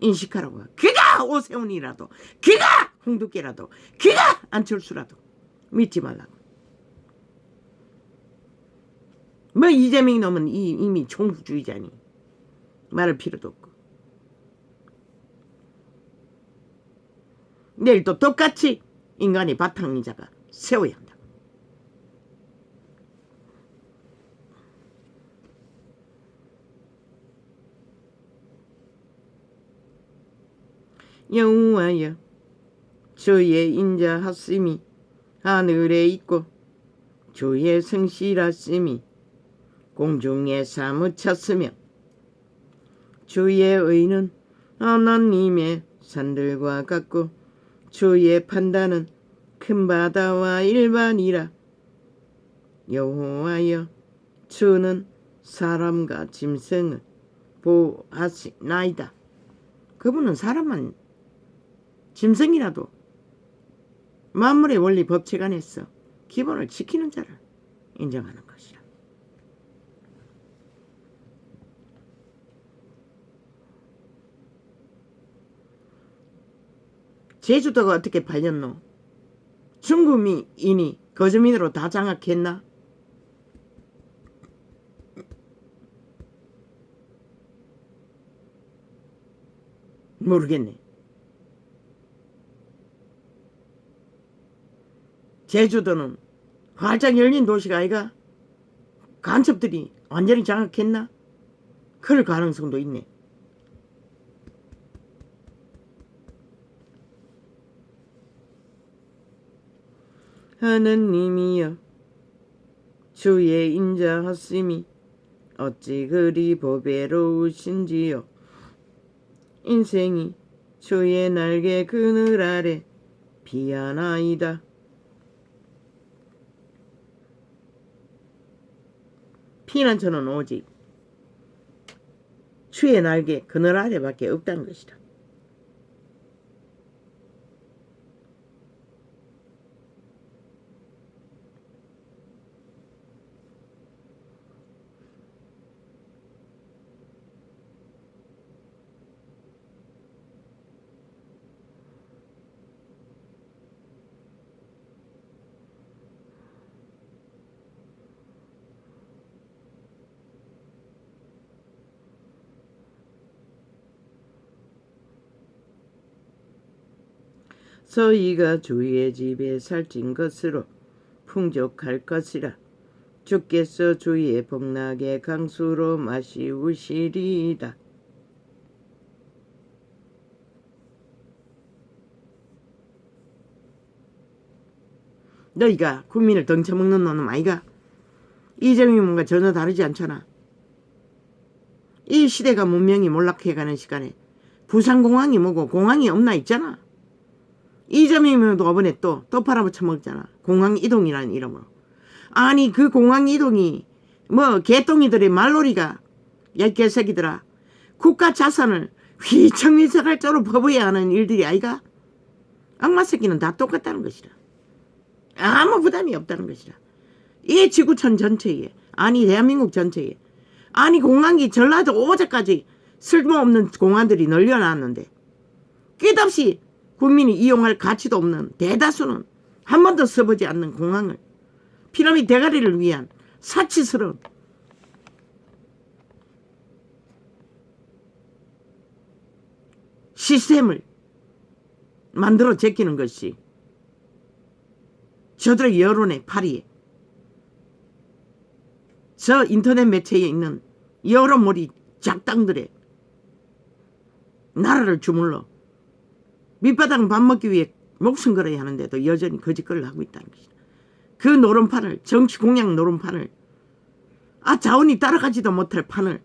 인식하라고. 그가 오세훈이라도, 그가 홍두깨라도, 그가 안철수라도 믿지 말라고. 뭐 이재명이 놈은 이미 종북주의자니 말할 필요도 없고. 내일 또 똑같이 인간의 바탕이자가 세워야 한다. 여호와여, 주의 인자하심이 하늘에 있고 주의 성실하심이 공중에 사무쳤으며 주의 의는 하나님의 산들과 같고 주의 판단은 큰 바다와 일반이라. 여호와여, 주는 사람과 짐승을 보호하시나이다. 그분은 사람만 짐승이라도 만물의 원리 법칙 안에서 기본을 지키는 자를 인정하는 것이라. 제주도가 어떻게 팔렸노? 중국인이 거주민으로 다 장악했나? 모르겠네. 제주도는 활짝 열린 도시가 아이가? 간첩들이 완전히 장악했나? 그럴 가능성도 있네. 하느님이여, 주의 인자하심이 어찌 그리 보배로우신지요. 인생이 주의 날개 그늘 아래 피하나이다. 피난처는 오직 주의 날개 그늘 아래밖에 없다는 것이다. 저희가 주의 집에 살찐 것으로 풍족할 것이라. 주께서 주의 복락의 강수로 마시우시리이다. 너희가 국민을 덩쳐먹는 놈은 아이가? 이재명과 전혀 다르지 않잖아. 이 시대가 문명이 몰락해가는 시간에 부산공항이 뭐고 공항이 없나 있잖아. 이재명도 이번에 또 팔아먹잖아. 공항 이동이라는 이름으로. 아니 그 공항 이동이 뭐 개똥이들의 말놀이가 야 개새끼들아. 국가 자산을 휘청휘청할 정도로 퍼부어야 하는 일들이 아이가? 악마 새끼는 다 똑같다는 것이라. 아무 부담이 없다는 것이라. 이 지구촌 전체에, 아니 대한민국 전체에, 아니 공항이 전라도 오제까지 쓸모없는 공항들이 널려놨는데 끝없이 국민이 이용할 가치도 없는 대다수는 한 번도 써보지 않는 공항을 피라미드 대가리를 위한 사치스러운 시스템을 만들어 제끼는 것이 저들의 여론의 파리에, 저 인터넷 매체에 있는 여러 머리 작당들의 나라를 주물러 밑바닥 밥 먹기 위해 목숨 걸어야 하는데도 여전히 거짓거리를 하고 있다는 것이다. 그 노름판을, 정치 공약 노름판을, 자원이 따라가지도 못할 판을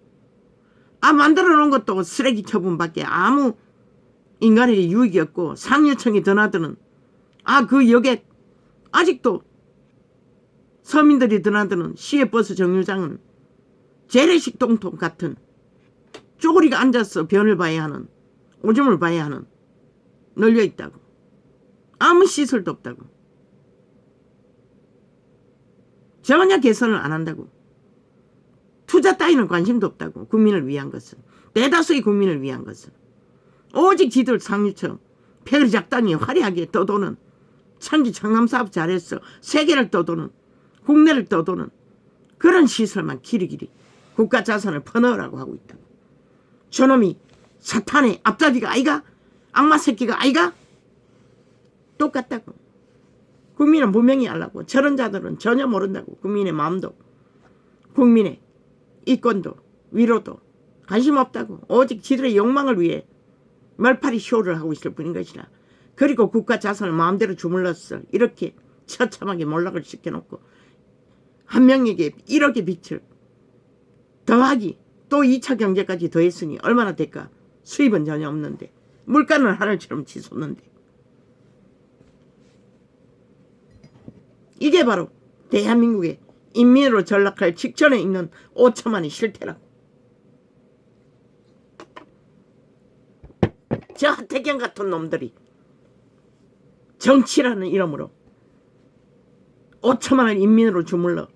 만들어 놓은 것도 쓰레기 처분밖에 아무 인간에게 유익이 없고 상류층이 드나드는 그 역에 아직도 서민들이 드나드는 시외버스 정류장은 재래식 동통 같은 쪼그리가 앉아서 변을 봐야 하는, 오줌을 봐야 하는 널려 있다고. 아무 시설도 없다고. 전혀 개선을 안 한다고. 투자 따위는 관심도 없다고. 국민을 위한 것은, 대다수의 국민을 위한 것은 오직 지들 상류층 패거리 작당이 화려하게 떠도는, 창기 창남사업 잘했어 세계를 떠도는, 국내를 떠도는 그런 시설만 길이길이 국가 자산을 퍼넣으라고 하고 있다고. 저놈이 사탄의 앞잡이가 아이가? 악마 새끼가 아이가? 똑같다고. 국민은 분명히 알라고. 저런 자들은 전혀 모른다고. 국민의 마음도, 국민의 이권도, 위로도 관심 없다고. 오직 지들의 욕망을 위해 말파리 쇼를 하고 있을 뿐인 것이라. 그리고 국가 자산을 마음대로 주물렀어. 이렇게 처참하게 몰락을 시켜놓고 한 명에게 1억의 빚을 더하기 또 2차 경제까지 더했으니 얼마나 될까? 수입은 전혀 없는데 물가는 하늘처럼 치솟는데. 이게 바로 대한민국의 인민으로 전락할 직전에 있는 5천만의 실태라고. 저 하태경 같은 놈들이 정치라는 이름으로 5천만을 인민으로 주물러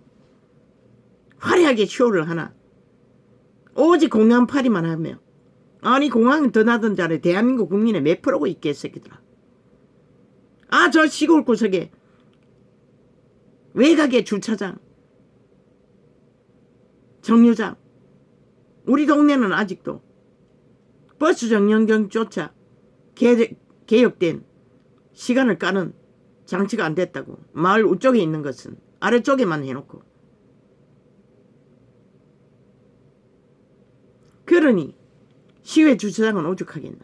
화려하게 쇼를 하나. 오직 공항팔이만 하며. 아니 공항은 드나든 자리 대한민국 국민의 몇 프로가 있겠 새끼들아. 아 저 시골 구석에 외곽의 주차장, 정류장, 우리 동네는 아직도 버스 정류장조차 개혁된 시간을 까는 장치가 안 됐다고. 마을 우쪽에 있는 것은 아래쪽에만 해놓고. 그러니 시외 주차장은 오죽하겠나.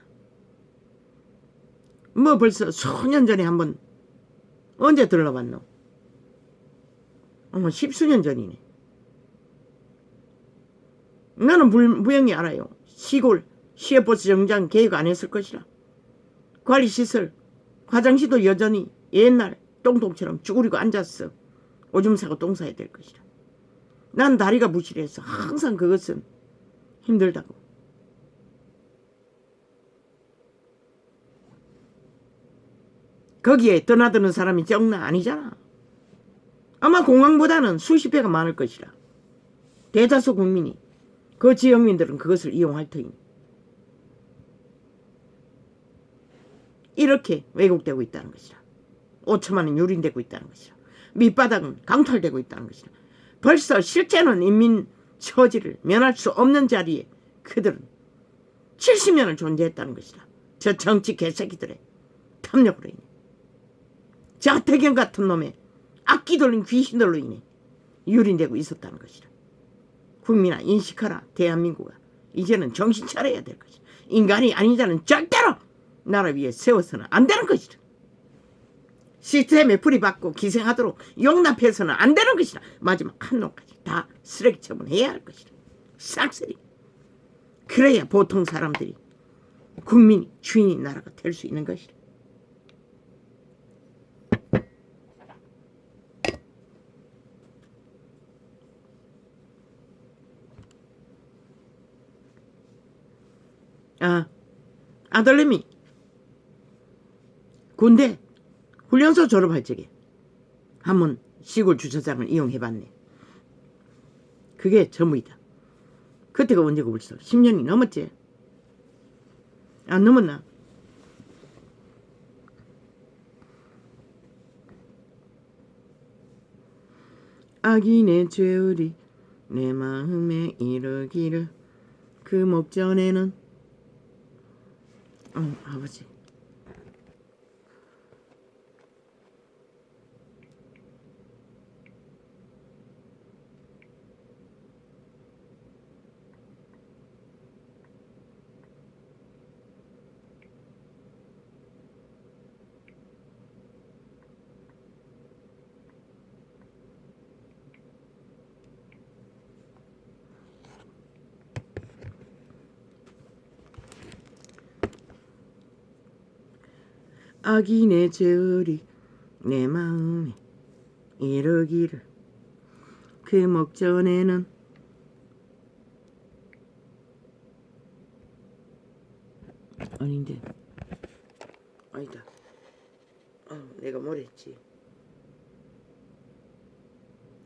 뭐 벌써 수년 전에 한번 언제 들러봤노? 어머 10수년 전이네. 나는 분명히 알아요. 시골 시외버스 정류장 개혁 안 했을 것이라. 관리시설 화장실도 여전히 옛날 똥통처럼 쭈그리고 앉았어. 오줌 싸고 똥 싸야 될 것이라. 난 다리가 부실해서 항상 그것은 힘들다고. 거기에 떠나드는 사람이 적나 아니잖아. 아마 공항보다는 수십 배가 많을 것이라. 대다수 국민이 그 지역민들은 그것을 이용할 터이니. 이렇게 왜곡되고 있다는 것이라. 5천만은 유린되고 있다는 것이라. 밑바닥은 강탈되고 있다는 것이라. 벌써 실제는 인민 처지를 면할 수 없는 자리에 그들은 70년을 존재했다는 것이라. 저 정치 개새끼들의 탐욕으로 인해. 저 하태경 같은 놈의 악기 돌린 귀신들로 인해 유린되고 있었다는 것이라. 국민아 인식하라. 대한민국아 이제는 정신 차려야 될 것이라. 인간이 아닌 자는 절대로 나라 위에 세워서는 안 되는 것이라. 시스템에 풀이받고 기생하도록 용납해서는 안 되는 것이라. 마지막 한 놈까지 다 쓰레기 처분해야 할 것이라. 싹쓸이. 그래야 보통 사람들이 국민이 주인인 나라가 될 수 있는 것이라. 아들님이 군대 훈련소 졸업할 적에 한번 시골 주차장을 이용해봤네. 그게 전부이다. 그때가 언제고 벌써 10년이 넘었지. 안 넘었나? 악인의 죄울이 내 마음에 이르기를 그 목전에는 아버지 악인의 죄울이 내 마음에 이르기를 그 목전에는 아닌데 아니다. 내가 뭘 했지?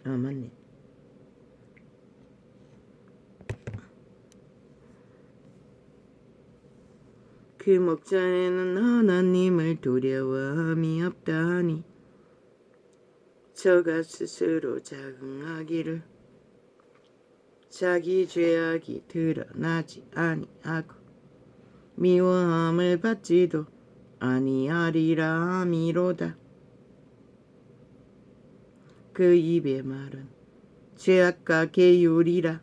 맞네. 그 목전에는 하나님을 두려워함이 없다니 저가 스스로 자긍하기를 자기 죄악이 드러나지 아니하고 미워함을 받지도 아니하리라 함이로다. 그 입의 말은 죄악과 계율이라.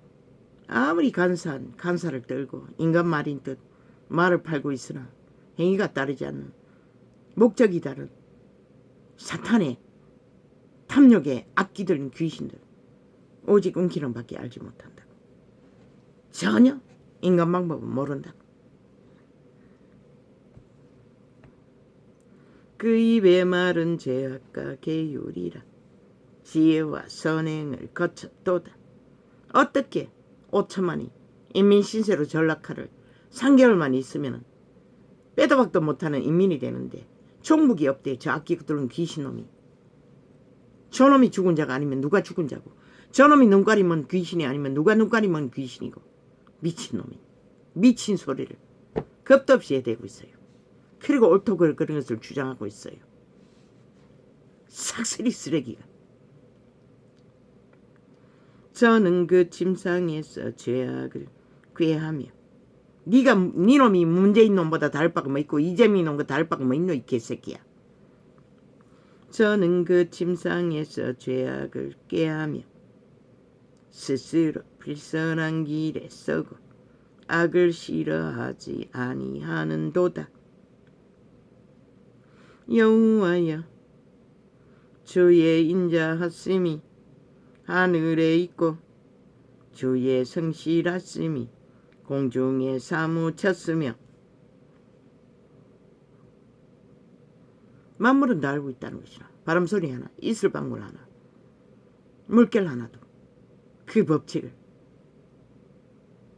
아무리 간사를 떨고 인간 말인 듯 말을 팔고 있으나 행위가 따르지 않는, 목적이 다른 사탄의 탐욕에 악기들인 귀신들, 오직 움키는 밖에 알지 못한다고. 전혀 인간 방법은 모른다고. 그 입의 말은 죄악과 계율이라. 지혜와 선행을 거쳤도다. 어떻게 5천만이 인민신세로 전락하를 3개월만 있으면 빼도 박도 못하는 인민이 되는데 종북이 없대. 저 악기들은 귀신놈이. 저놈이 죽은 자가 아니면 누가 죽은 자고, 저놈이 눈 가리면 귀신이 아니면 누가 눈 가리면 귀신이고. 미친놈이 미친 소리를 겁도 없이 해대고 있어요. 그리고 옳고 그런 것을 주장하고 있어요. 삭슬이 쓰레기가. 저는 그 침상에서 죄악을 꾀하며. 네 놈이 문재인 놈보다 다를 바가 뭐 있고 이재민 놈보다 다를 바가 뭐 있노 이 개새끼야. 저는 그 침상에서 죄악을 꾀하며 스스로 불선한 길에 서고 악을 싫어하지 아니하는도다. 여호와여, 주의 인자하심이 하늘에 있고 주의 성실하심이 공중에 사무쳤으며. 만물은 다 알고 있다는 것이라. 바람소리 하나, 이슬방울 하나, 물결 하나도 그 법칙을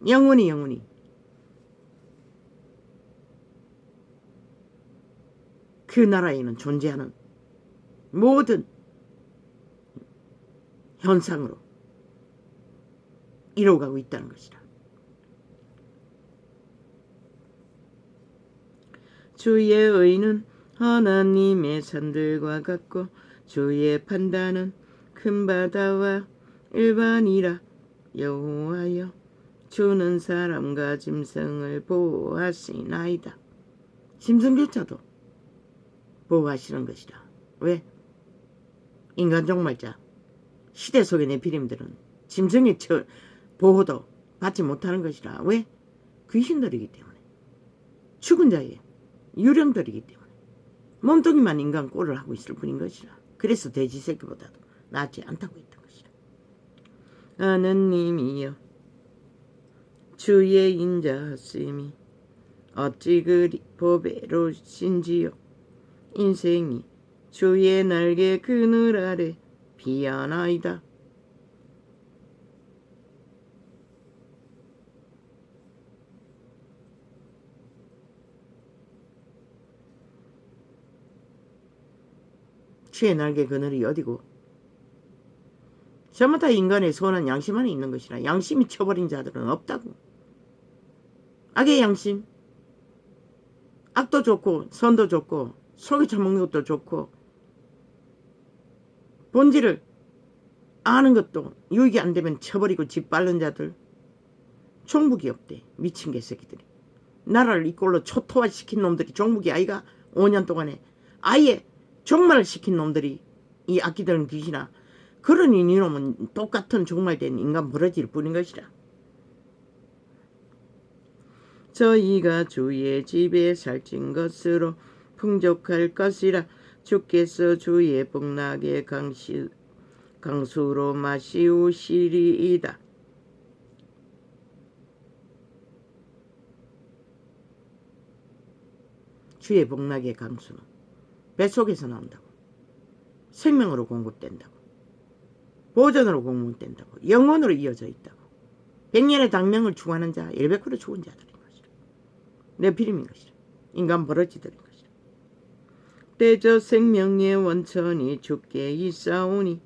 영원히 그 나라에는 존재하는 모든 현상으로 이루어가고 있다는 것이라. 주의 의는 하나님의 산들과 같고 주의 판단은 큰 바다와 일반이라. 여호와여, 주는 사람과 짐승을 보호하시나이다. 짐승조차도 보호하시는 것이라. 왜? 인간 종말자 시대 속의 네피림들은 짐승의 보호도 받지 못하는 것이라. 왜? 귀신들이기 때문에, 죽은 자의 유령들이기 때문에 몸뚱이만 인간 꼴을 하고 있을 뿐인 것이라. 그래서 돼지 새끼보다도 낫지 않다고 했던 것이라. 하느님이여, 주의 인자하심이 어찌 그리 보배로우신지요. 인생이 주의 날개 그늘 아래 피어나이다. 주의 날개 그늘이 어디고? 전부 다 인간의 선한 양심 안에 있는 것이라. 양심이 쳐버린 자들은 없다고. 악의 양심, 악도 좋고 선도 좋고 속에 처먹는 것도 좋고 본질을 아는 것도 유익이 안 되면 쳐버리고 짓밟는 자들, 종북이 없대. 미친 개새끼들이. 나라를 이꼴로 초토화시킨 놈들이 종북이 아이가 5년 동안에 아예 종말을 시킨 놈들이 이 악기들은 귀신아. 그러니 니놈은 똑같은 종말된 인간 버러지일 뿐인 것이라. 저희가 주의 집에 살찐 것으로 풍족할 것이라. 주께서 주의 복락의 강수로 마시우시리이다. 주의 복락의 강수는 뱃속에서 나온다고. 생명으로 공급된다고. 보존으로 공급된다고. 영원으로 이어져 있다고. 100년의 당명을 추구하는 자, 100% 죽은 자들인 것이라. 네피림인 것이라. 인간 버러지들인 것이라. 때저 생명의 원천이 주께 있사오니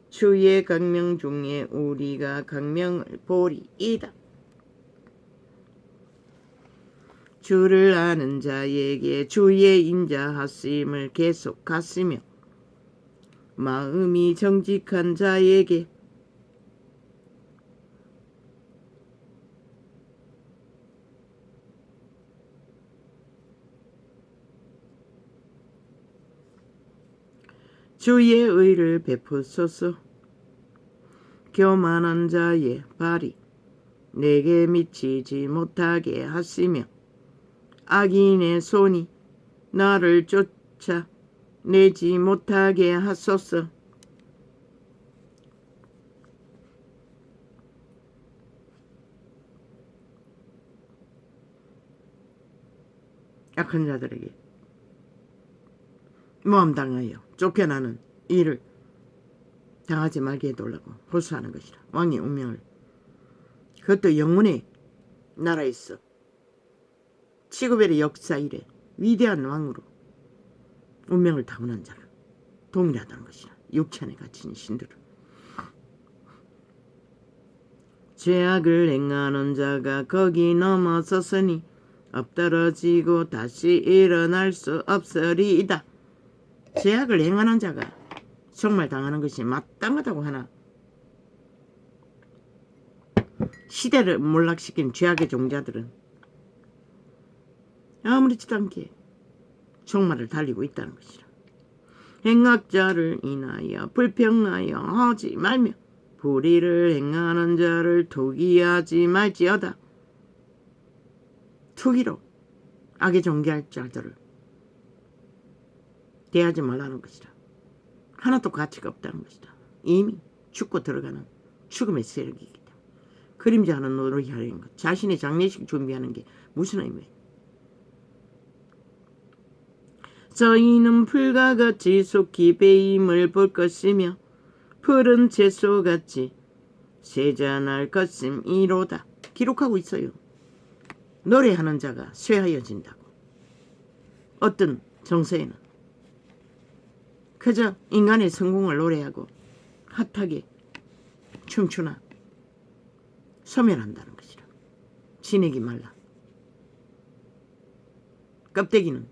주의 강명 중에 우리가 강명을 보리이다. 주를 아는 자에게 주의 인자하심을 계속하시며 마음이 정직한 자에게 주의 의를 베푸소서. 교만한 자의 발이 내게 미치지 못하게 하시며 악인의 손이 나를 쫓아내지 못하게 하소서. 약한 자들에게 모함당하여 쫓겨나는 일을 당하지 말게 해달라고 호소하는 것이라. 왕의 운명을, 그것도 영혼의 나라에서 치구벨의 역사 이래 위대한 왕으로 운명을 타고난 자가 동일하다는 것이라. 육체 안에 갇힌 신들은. 죄악을 행하는 자가 거기 넘어섰으니 엎드러지고 다시 일어날 수 없으리이다. 죄악을 행하는 자가 정말 당하는 것이 마땅하다고 하나 시대를 몰락시킨 죄악의 종자들은 아무렇지도 않게 종말을 달리고 있다는 것이라. 행악자를 인하여 불평하여 하지 말며 불의를 행하는 자를 투기하지 말지어다. 투기로 악에 존귀할 자들을 대하지 말라는 것이라. 하나도 가치가 없다는 것이다. 이미 죽고 들어가는 죽음의 세력이기 때문에 그림자하는 노릇이 하려는 것, 자신의 장례식 준비하는 게 무슨 의미예요? 저희는 풀과 같이 속히 배임을 볼 것이며 푸른 채소같이 세잔할 것임이로다. 기록하고 있어요. 노래하는 자가 쇠하여진다고. 어떤 정서에는 그저 인간의 성공을 노래하고 핫하게 춤추나 소멸한다는 것이라. 지내기 말라. 껍데기는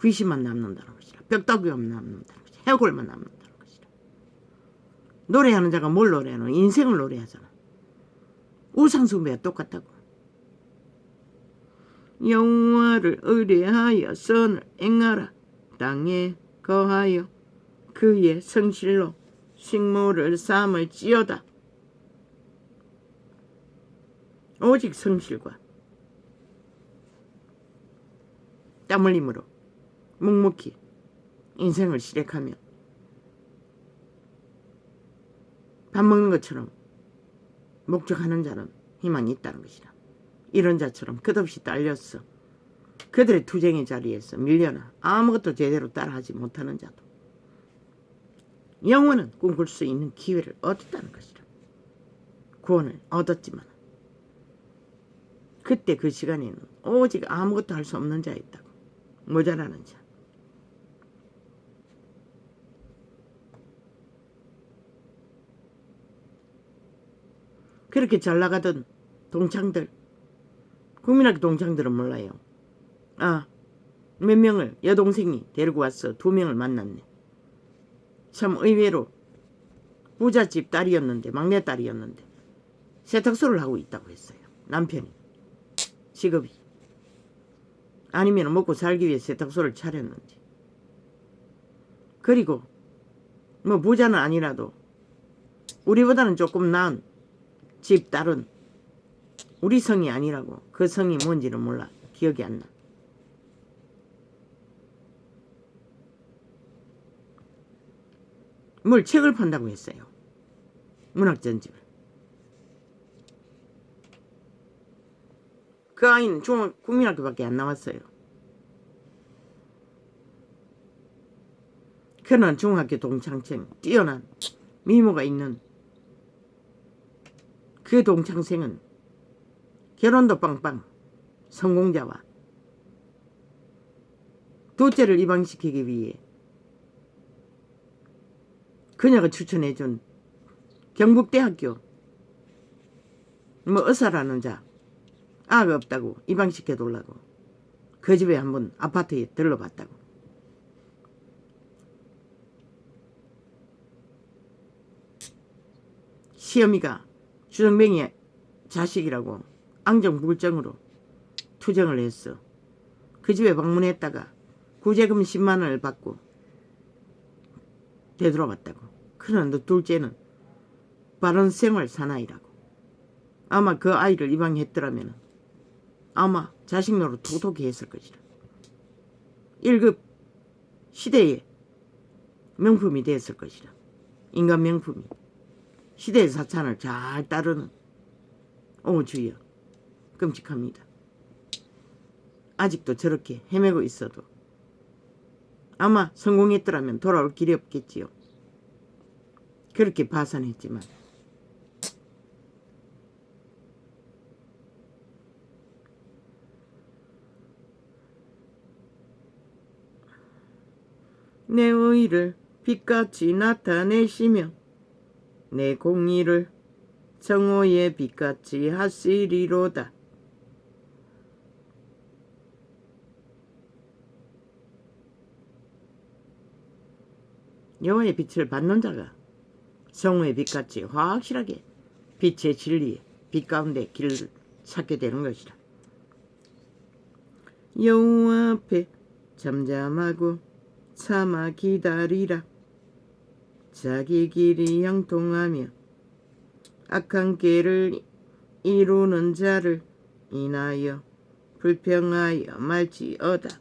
귀신만 남는다는 것이라. 뼈다귀만 남는다는 것이라. 해골만 남는다는 것이라. 노래하는 자가 뭘 노래하노? 인생을 노래하잖아. 우상숭배와 똑같다고. 여호와를 의뢰하여 선을 행하라. 땅에 거하여 그의 성실로 식물을 삼을지어다. 오직 성실과 땀 흘림으로 묵묵히 인생을 실행하며 밥 먹는 것처럼 목적하는 자는 희망이 있다는 것이라. 이런 자처럼 끝없이 딸렸어. 그들의 투쟁의 자리에서 밀려나 아무것도 제대로 따라하지 못하는 자도 영원은 꿈꿀 수 있는 기회를 얻었다는 것이라. 구원을 얻었지만 그때 그 시간에는 오직 아무것도 할 수 없는 자였다고. 모자라는 자. 그렇게 잘 나가던 동창들, 국민학교 동창들은 몰라요. 몇 명을 여동생이 데리고 와서 2명을 만났네. 참 의외로 부잣집 딸이었는데, 막내딸이었는데 세탁소를 하고 있다고 했어요. 남편이. 직업이. 아니면 먹고 살기 위해 세탁소를 차렸는지. 그리고 뭐 부자는 아니라도 우리보다는 조금 나은 집 딸은 우리 성이 아니라고. 그 성이 뭔지는 몰라. 기억이 안 나. 뭘 책을 판다고 했어요. 문학전집을. 그 아이는 국민학교밖에 안 나왔어요. 그는 중학교 동창생, 뛰어난 미모가 있는 그 동창생은 결혼도 빵빵, 성공자와 둘째를 입양시키기 위해 그녀가 추천해준 경북대학교 의사라는 자, 아가 없다고 입양시켜달라고 그 집에 한번 아파트에 들러봤다고. 시어미가 주정뱅이 자식이라고 앙정불정으로 투정을 했어. 그 집에 방문했다가 구제금 10만 원을 받고 되돌아왔다고. 그러나 너 둘째는 바른 생활 사나이라고. 아마 그 아이를 입양했더라면 아마 자식 노릇 톡톡히 했을 것이라. 1급 시대의 명품이 되었을 것이라. 인간 명품이. 시대의 사찬을 잘 따르는. 주여, 끔찍합니다. 아직도 저렇게 헤매고 있어도 아마 성공했더라면 돌아올 길이 없겠지요. 그렇게 파산했지만 내 의의를 빛같이 나타내시며 내 공의를 정오의 빛같이 하시리로다. 여호와의 빛을 받는 자가 정오의 빛같이 확실하게 빛의 진리의 빛 가운데 길을 찾게 되는 것이라. 여호와 앞에 잠잠하고 참아 기다리라. 자기 길이 형통하며 악한 꾀를 이루는 자를 인하여 불평하여 말지어다.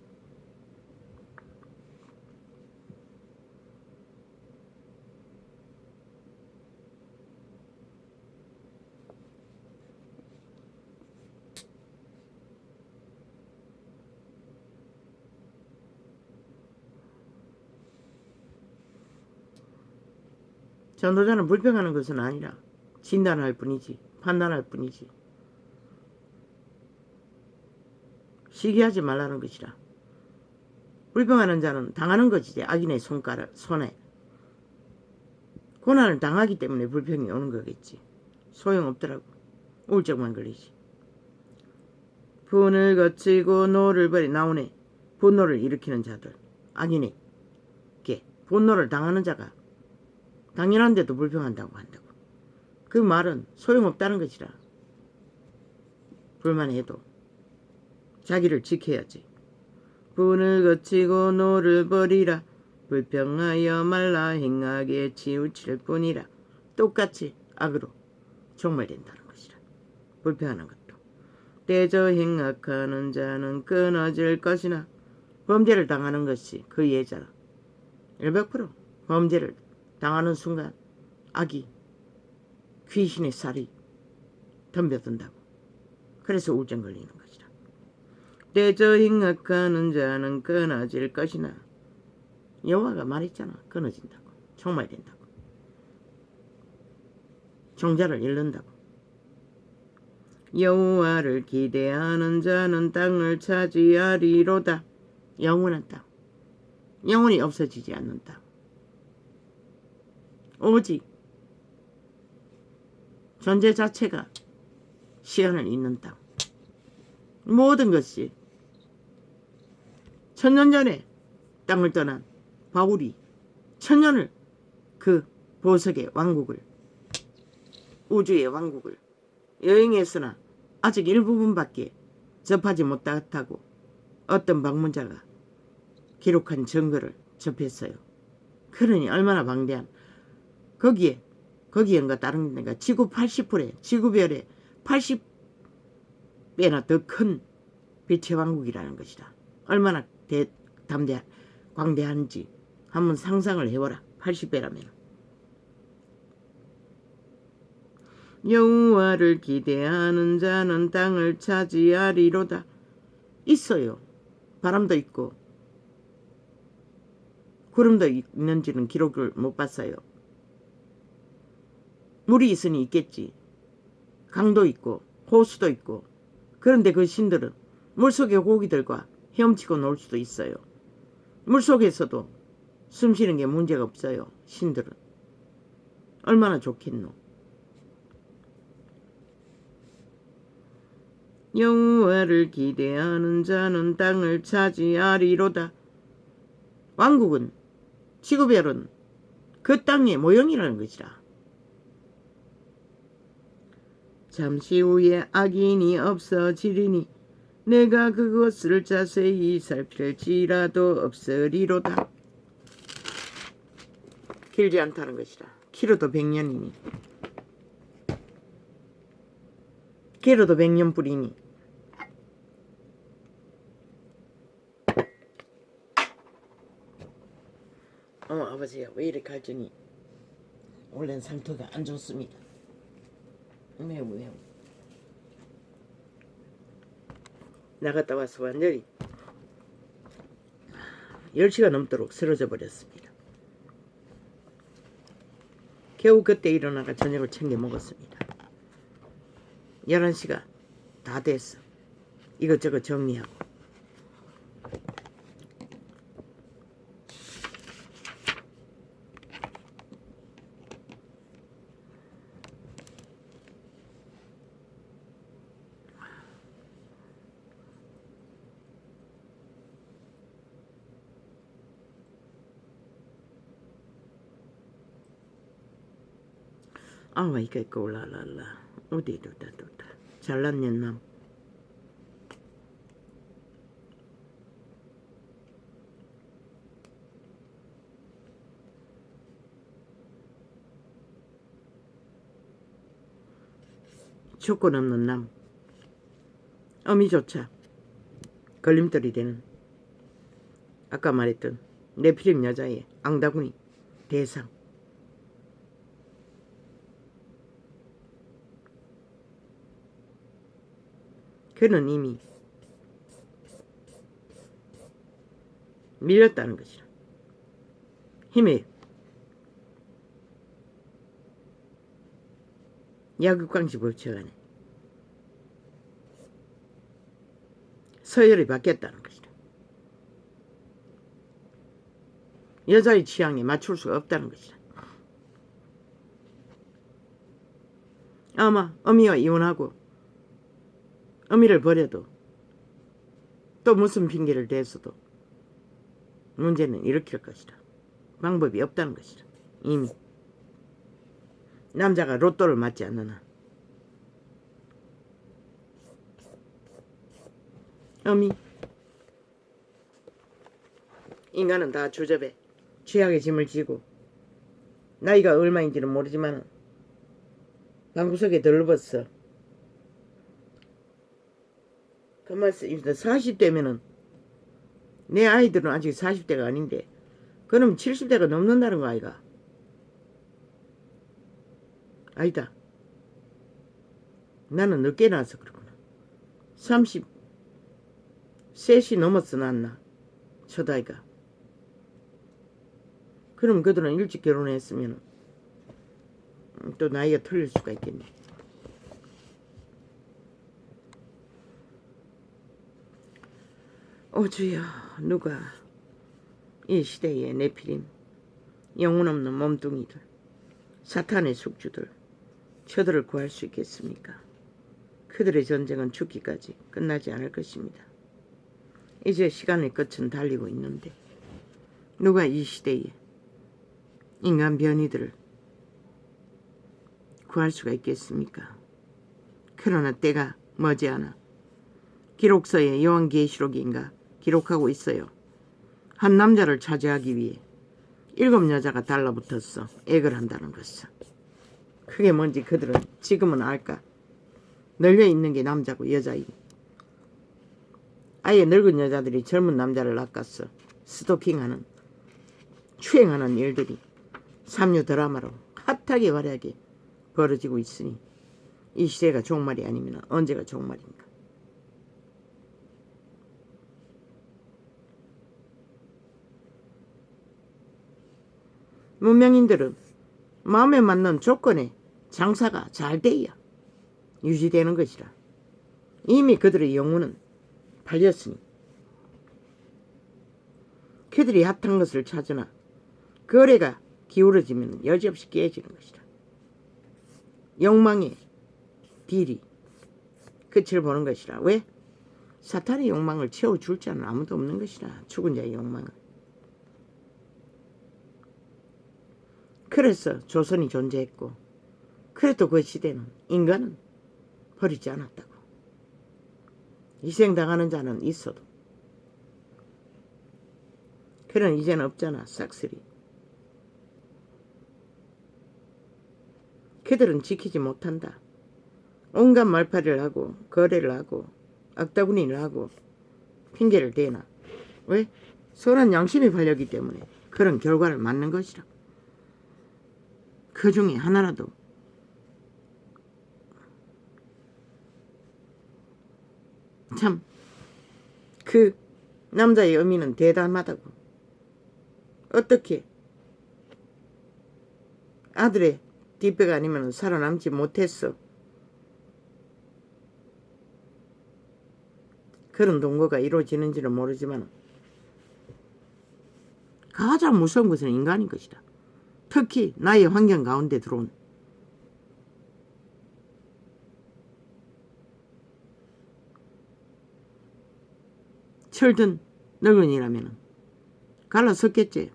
전도자는 불평하는 것은 아니라 진단할 뿐이지, 판단할 뿐이지. 시기하지 말라는 것이라. 불평하는 자는 당하는 것이지. 악인의 손에 고난을 당하기 때문에 불평이 오는 거겠지. 소용없더라고. 우울증만 걸리지. 분을 거치고 노를 버리. 나오네. 분노를 일으키는 자들. 악인에게 분노를 당하는 자가 당연한데도 불평한다고 한다고. 그 말은 소용없다는 것이라. 불만해도 자기를 지켜야지. 분을 거치고 노를 버리라. 불평하여 말라. 행하게 치우칠 뿐이라. 똑같이 악으로 종말된다는 것이라. 불평하는 것도. 대저 행악하는 자는 끊어질 것이나 범죄를 당하는 것이 그 예자라. 100% 범죄를 당하는 순간 악이 귀신의 살이 덤벼든다고. 그래서 우울증 걸리는 것이라. 대저 행악하는 자는 끊어질 것이나 여호와가 말했잖아. 끊어진다고. 종말된다고. 종자를 잃는다고. 여호와를 기대하는 자는 땅을 차지하리로다. 영원한 땅. 영원히 없어지지 않는 땅. 오직 존재 자체가 시간을 잇는 땅. 모든 것이 천년 전에 땅을 떠난 바울이 천년을 그 보석의 왕국을, 우주의 왕국을 여행했으나 아직 일부분밖에 접하지 못했다고 어떤 방문자가 기록한 증거를 접했어요. 그러니 얼마나 방대한, 거기엔가 다른 데가 지구 80%에, 지구별의 80배나 더 큰 빛의 왕국이라는 것이다. 얼마나 광대한지 한번 상상을 해보라. 80배라면. 여호와를 기대하는 자는 땅을 차지하리로다. 있어요. 바람도 있고 구름도 있는지는 기록을 못 봤어요. 물이 있으니 있겠지. 강도 있고 호수도 있고. 그런데 그 신들은 물속의 고기들과 헤엄치고 놀 수도 있어요. 물속에서도 숨쉬는 게 문제가 없어요. 신들은. 얼마나 좋겠노. 여호와를 기대하는 자는 땅을 차지하리로다. 왕국은, 지구별은 그 땅의 모형이라는 것이라. 잠시 후에 악인이 없어지리니 내가 그것을 자세히 살필지라도 없으리로다. 길지 않다는 것이라. 키로도 100년이니 키로도 100년 뿌리니 아버지야 왜 이렇게 갈증이. 원래는 상태가 안 좋습니다. 매우 나갔다 와서 완전히 10시가 넘도록 쓰러져 버렸습니다. 겨우 그때 일어나가 저녁을 챙겨 먹었습니다. 11시가 다 됐어. 이것저것 정리하고. 이거 올라라라. 어디 뒀다. 잘났냐 남. 조건 없는 남. 어미조차 걸림돌이 되는 아까 말했던 네피림 여자의 앙다구니 대상. 그는 이미 밀렸다는 것이라. 힘에 약육강식 법칙 안에 서열이 바뀌었다는 것이라. 여자의 취향에 맞출 수가 없다는 것이라. 아마 어미와 이혼하고 어미를 버려도 또 무슨 핑계를 대서도 문제는 일으킬 것이라. 방법이 없다는 것이라. 이미 남자가 로또를 맞지 않는 한. 어미 인간은 다 주접에 죄악의 짐을 지고 나이가 얼마인지는 모르지만 방구석에 들러봤어. 그 말씀 40대면은 내 아이들은 아직 40대가 아닌데 그럼 70대가 넘는다는 거 아이가? 아니다. 나는 늦게 나와서 그렇구나. 33이 넘었어 났나 첫 아이가. 그럼 그들은 일찍 결혼했으면 또 나이가 틀릴 수가 있겠네. 주여, 누가 이 시대의 네피림 영혼 없는 몸뚱이들 사탄의 숙주들 저들을 구할 수 있겠습니까? 그들의 전쟁은 죽기까지 끝나지 않을 것입니다. 이제 시간의 끝은 달리고 있는데 누가 이 시대에 인간 변이들을 구할 수가 있겠습니까? 그러나 때가 머지않아 기록서에 요한계시록인가 기록하고 있어요. 한 남자를 차지하기 위해 7 여자가 달라붙었어. 액을 한다는 것은. 그게 뭔지 그들은 지금은 알까? 널려있는 게 남자고 여자이니. 아예 늙은 여자들이 젊은 남자를 낚았어. 스토킹하는 추행하는 일들이 삼류 드라마로 핫하게 화려하게 벌어지고 있으니 이 시대가 종말이 아니면 언제가 종말인가? 문명인들은 마음에 맞는 조건에 장사가 잘 돼야 유지되는 것이라. 이미 그들의 영혼은 팔렸으니 그들이 핫한 것을 찾으나 거래가 기울어지면 여지없이 깨지는 것이라. 욕망의 딜이 끝을 보는 것이라. 왜? 사탄의 욕망을 채워줄 자는 아무도 없는 것이라. 죽은 자의 욕망을. 그래서 조선이 존재했고 그래도 그 시대는 인간은 버리지 않았다고. 희생당하는 자는 있어도 그런 이제는 없잖아. 싹쓸이 그들은 지키지 못한다. 온갖 말팔이를 하고 거래를 하고 악다구니를 하고 핑계를 대나. 왜? 선한 양심이 팔렸기 때문에 그런 결과를 맞는 것이라. 그 중에 하나라도 참 그 남자의 의미는 대단하다고. 어떻게 아들의 뒷배가 아니면 살아남지 못했어. 그런 동거가 이루어지는지는 모르지만 가장 무서운 것은 인간인 것이다. 특히 나의 환경 가운데 들어온 철든 늙은이라면 갈라섰겠지.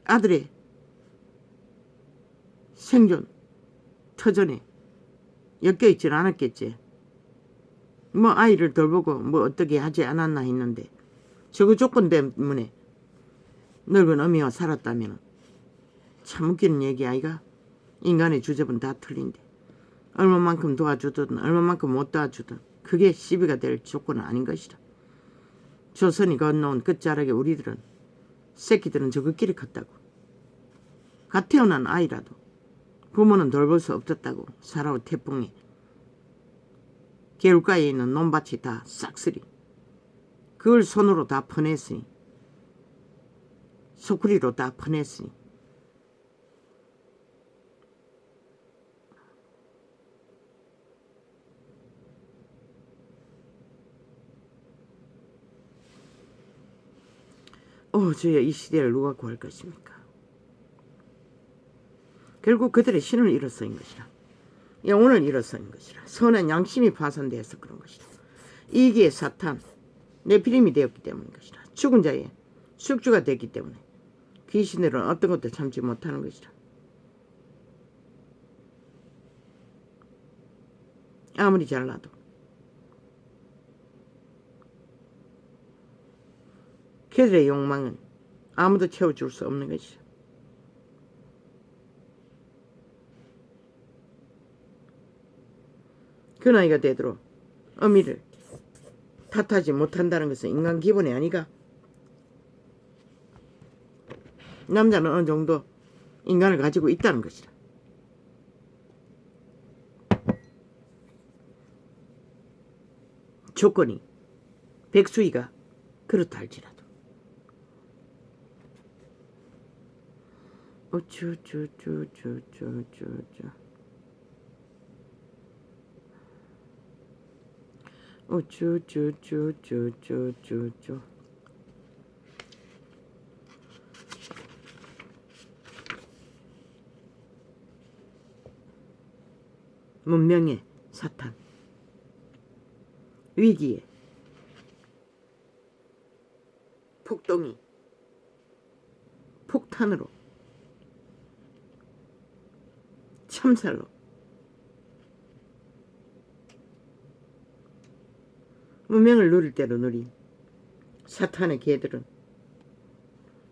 아들의 생존 터전에 엮여있질 않았겠지. 뭐 아이를 돌보고 뭐 어떻게 하지 않았나 했는데 저그 조건 때문에 늙은 어미와 살았다면 참 웃기는 얘기 아이가. 인간의 주접은 다 틀린데 얼마만큼 도와주든 얼마만큼 못 도와주든 그게 시비가 될 조건은 아닌 것이다. 조선이 건너온 끝자락에 우리들은 새끼들은 저것끼리 컸다고. 갓 태어난 아이라도 부모는 돌볼 수 없었다고. 살아온 태풍에 개울가에 있는 논밭이 다 싹쓸이 그걸 손으로 다 퍼냈으니 소쿠리로 다 퍼냈으니 주여 이 시대를 누가 구할 것입니까? 결국 그들의 신을 잃어서인 것이라. 영혼을 잃어서인 것이라. 선한 양심이 파손되어서 그런 것이라. 이기의 사탄 네피림이 되었기 때문인 것이라. 죽은 자의 숙주가 됐기 때문에 귀신들은 어떤 것도 참지 못하는 것이라. 아무리 잘나도 그들의 욕망은 아무도 채워줄 수 없는 것이라. 그 나이가 되도록 어미를 탓하지 못한다는 것은 인간 기본이 아니가. 남자는 어느 정도 인간을 가지고 있다는 것이라. 조건이 백수이가 그렇다 할지라도. 문명의 사탄, 위기에 폭동이 폭탄으로 참살로 문명을 누릴 대로 누린 사탄의 개들은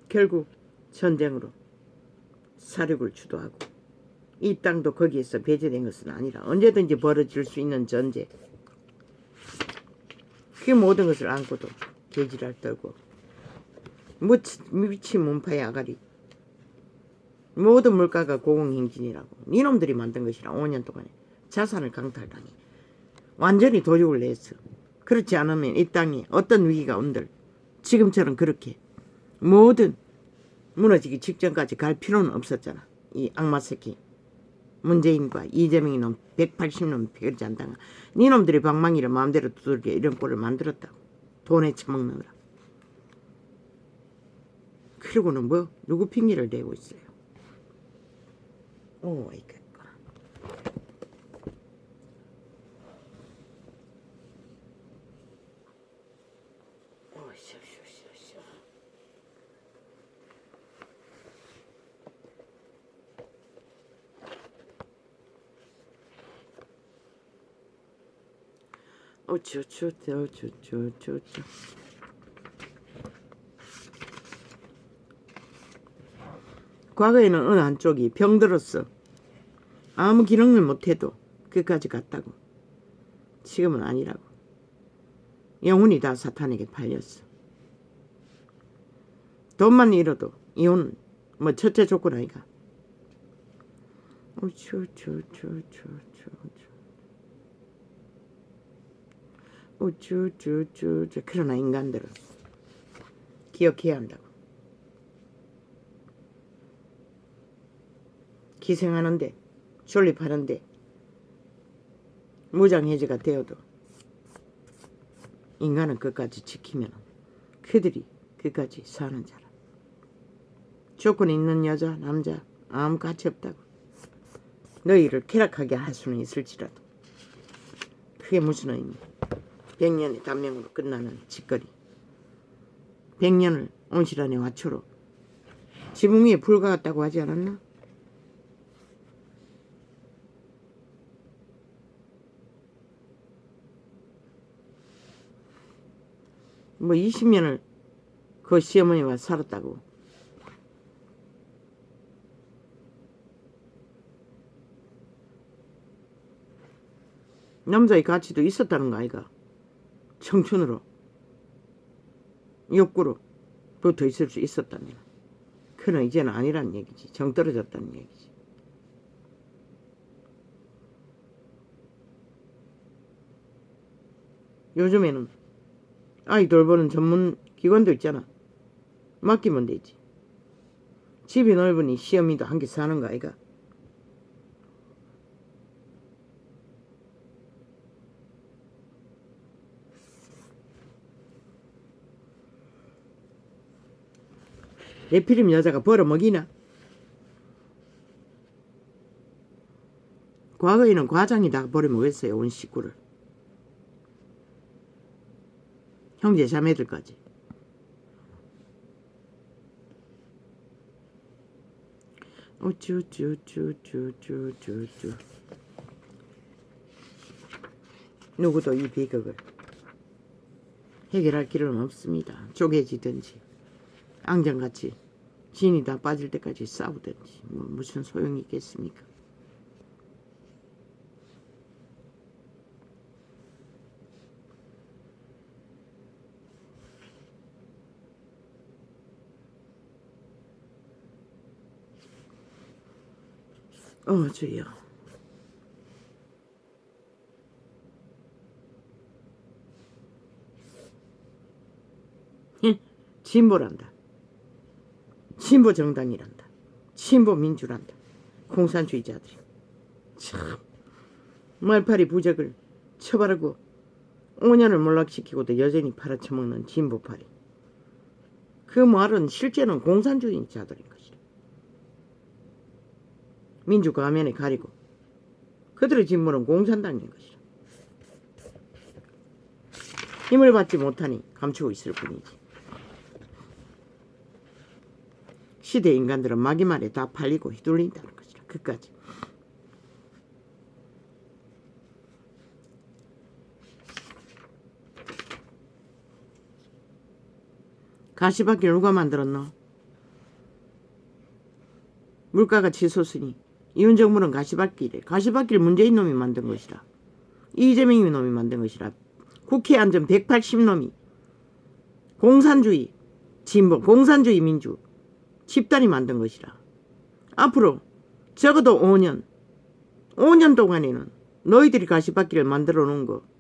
결국 전쟁으로 사륙을 주도하고 이 땅도 거기에서 배제된 것은 아니라 언제든지 벌어질 수 있는 전쟁. 그 모든 것을 안고도 개지랄 떨고 미친 문파의 아가리. 모든 물가가 고공행진이라고. 니놈들이 만든 것이라. 5년 동안에 자산을 강탈당해 완전히 도륙을 냈어. 그렇지 않으면 이 땅에 어떤 위기가 온들 지금처럼 그렇게 모든 무너지기 직전까지 갈 필요는 없었잖아. 이 악마 새끼 문재인과 이재명이 놈 180놈 그러지 않다가 니놈들이 방망이를 마음대로 두들겨 이런 꼴을 만들었다고. 돈에 처먹느라. 그리고는 뭐 누구 핑계를 대고 있어요. 이거 과거에는 어느 한쪽이 병들었어. 아무 기능을 못해도 끝까지 갔다고. 지금은 아니라고. 영혼이 다 사탄에게 팔렸어. 돈만 잃어도 이혼은 뭐 첫째 조건 아이가. 그러나 인간들은 기억해야 한다고. 기생하는데 존립하는데 무장해제가 되어도 인간은 끝까지 지키면 그들이 끝까지 사는 자라. 조건 있는 여자 남자 아무 가치 없다고. 너희를 쾌락하게 할 수는 있을지라도 그게 무슨 의미. 100년의 단명으로 끝나는 짓거리. 100년을 온실안에 와초로 지붕 위에 불과 같다고 하지 않았나? 뭐 20년을 그 시어머니와 살았다고. 남자의 가치도 있었다는 거 아이가. 청춘으로 욕구로 붙어 있을 수 있었다면 그는 이제는 아니란 얘기지. 정 떨어졌다는 얘기지. 요즘에는 아이 돌보는 전문 기관도 있잖아. 맡기면 되지. 집이 넓으니 시어미도 함께 사는 거 아이가. 내피림 여자가 벌어먹이나? 과거에는 과장이 다 벌어먹였어요. 온 식구를. 형제 자매들까지. 누구도 이 비극을 해결할 길은 없습니다. 쪼개지든지 앙정같이 진이 다 빠질 때까지 싸우든지 뭐 무슨 소용이 있겠습니까? 주여. 진보란다. 진보 정당이란다. 진보 민주란다. 공산주의자들이. 참 말파리 부적을 처벌하고 5년을 몰락시키고도 여전히 팔아쳐먹는 진보파리. 그 말은 실제는 공산주의자들인 것이다. 민주 가면에 가리고 그들의 진보는 공산당인 것이다. 힘을 받지 못하니 감추고 있을 뿐이지. 시대 인간들은 마귀말에 다 팔리고 휘둘린다는 것이다. 끝까지. 가시밭길 누가 만들었노? 물가가 치솟으니 이윤정부는 가시밭길 문재인 놈이 만든 것이라. 이재명 놈이 만든 것이라. 국회에 앉은 180놈이 공산주의 진보, 공산주의 민주 집단이 만든 것이라. 앞으로 적어도 5년 동안에는 너희들이 가시밭길을 만들어 놓은 거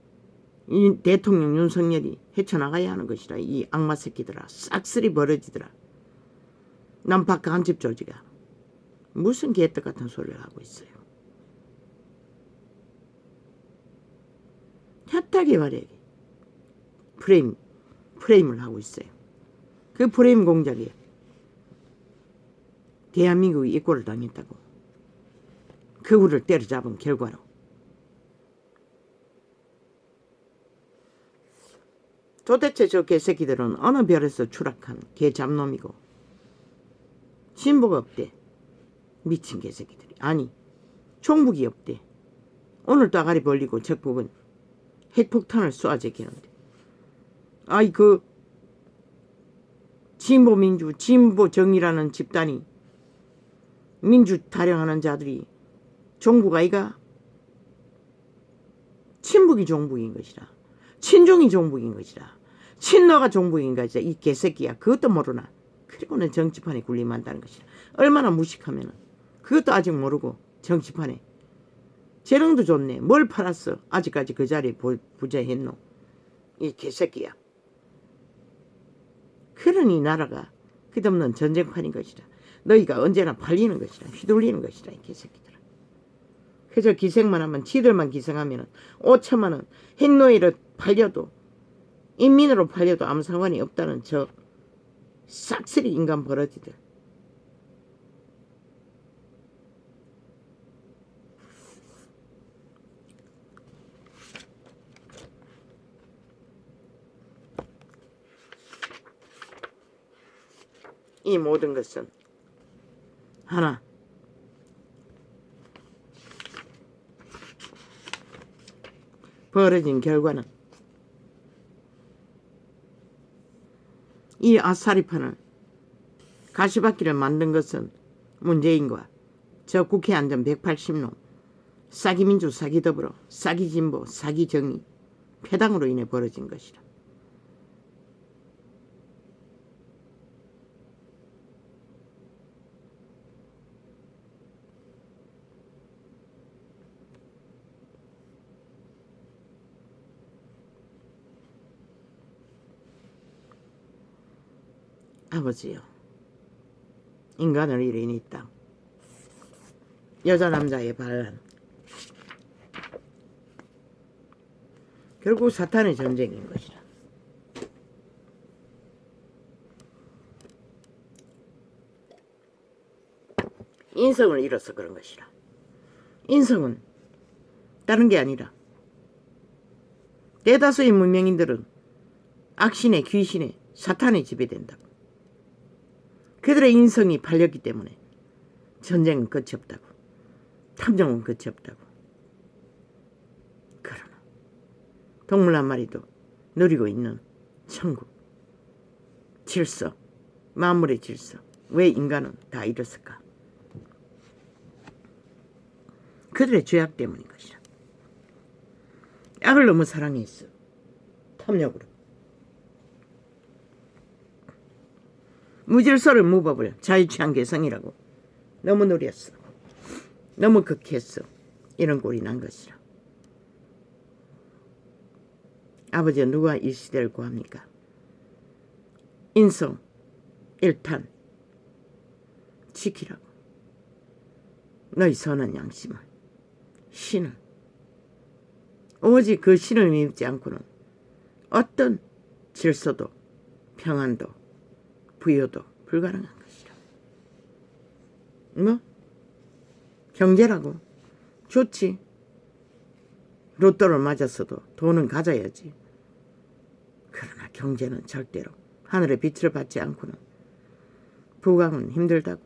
이 대통령 윤석열이 헤쳐나가야 하는 것이라. 이 악마 새끼들아, 싹쓸이 벌어지더라. 남파카 한집 조지가 무슨 개떡 같은 소리를 하고 있어요. 핫하게 말해. 프레임을 하고 있어요. 그 프레임 공작에 대한민국이 이꼴을 당했다고. 그 후를 때려잡은 결과로. 도대체 저 개새끼들은 어느 별에서 추락한 개잡놈이고 신보가 없대. 미친 개새끼들이. 아니 총북이 없대. 오늘 따가리 벌리고 적북은 핵폭탄을 쏘아제끼는데. 아이 그 진보민주 진보정의라는 집단이 민주 타령하는 자들이 종부가 이가 친북이 종북인 것이라. 친종이 종북인 것이라. 친노가 종북인 것이라. 이 개새끼야. 그것도 모르나. 그리고는 정치판에 군림한다는 것이라. 얼마나 무식하면은 그것도 아직 모르고 정치판에 재능도 좋네. 뭘 팔았어. 아직까지 그 자리에 부재했노. 이 개새끼야. 그러니 나라가 끝없는 전쟁판인 것이라. 너희가 언제나 팔리는 것이라. 휘둘리는 것이라. 이 개새끼들아. 그저 기생만 하면 지들만 기생하면 5천만 원 핵노예로 팔려도 인민으로 팔려도 아무 상관이 없다는 저 싹쓸이 인간 버러지들. 이 모든 것은 하나, 벌어진 결과는 이 아사리판을 가시밭길을 만든 것은 문재인과 저 국회 앉은 180놈 사기민주 사기더불어 사기진보 사기정의 패당으로 인해 벌어진 것이라. 아버지요, 인간을 이룬 이 땅, 여자 남자의 반란, 결국 사탄의 전쟁인 것이라. 인성을 잃어서 그런 것이라. 인성은 다른 게 아니라 대다수의 문명인들은 악신의 귀신의 사탄에 지배된다고. 그들의 인성이 팔렸기 때문에 전쟁은 끝이 없다고. 탐정은 끝이 없다고. 그러나 동물 한 마리도 누리고 있는 천국, 질서, 만물의 질서. 왜 인간은 다 이렇을까? 그들의 죄악 때문인 것이라. 악을 너무 사랑했어. 탐욕으로. 무질서를 무법을 자유취한 개성이라고 너무 노렸어. 너무 극했어. 이런 꼴이 난 것이라. 아버지가 누가 이 시대를 구합니까? 인성, 일탄 지키라고. 너희 선한 양심을, 신을, 오직 그 신을 믿지 않고는 어떤 질서도 평안도 부여도 불가능한 것이라. 뭐? 경제라고? 좋지. 로또를 맞았어도 돈은 가져야지. 그러나 경제는 절대로 하늘의 빛을 받지 않고는 부강은 힘들다고.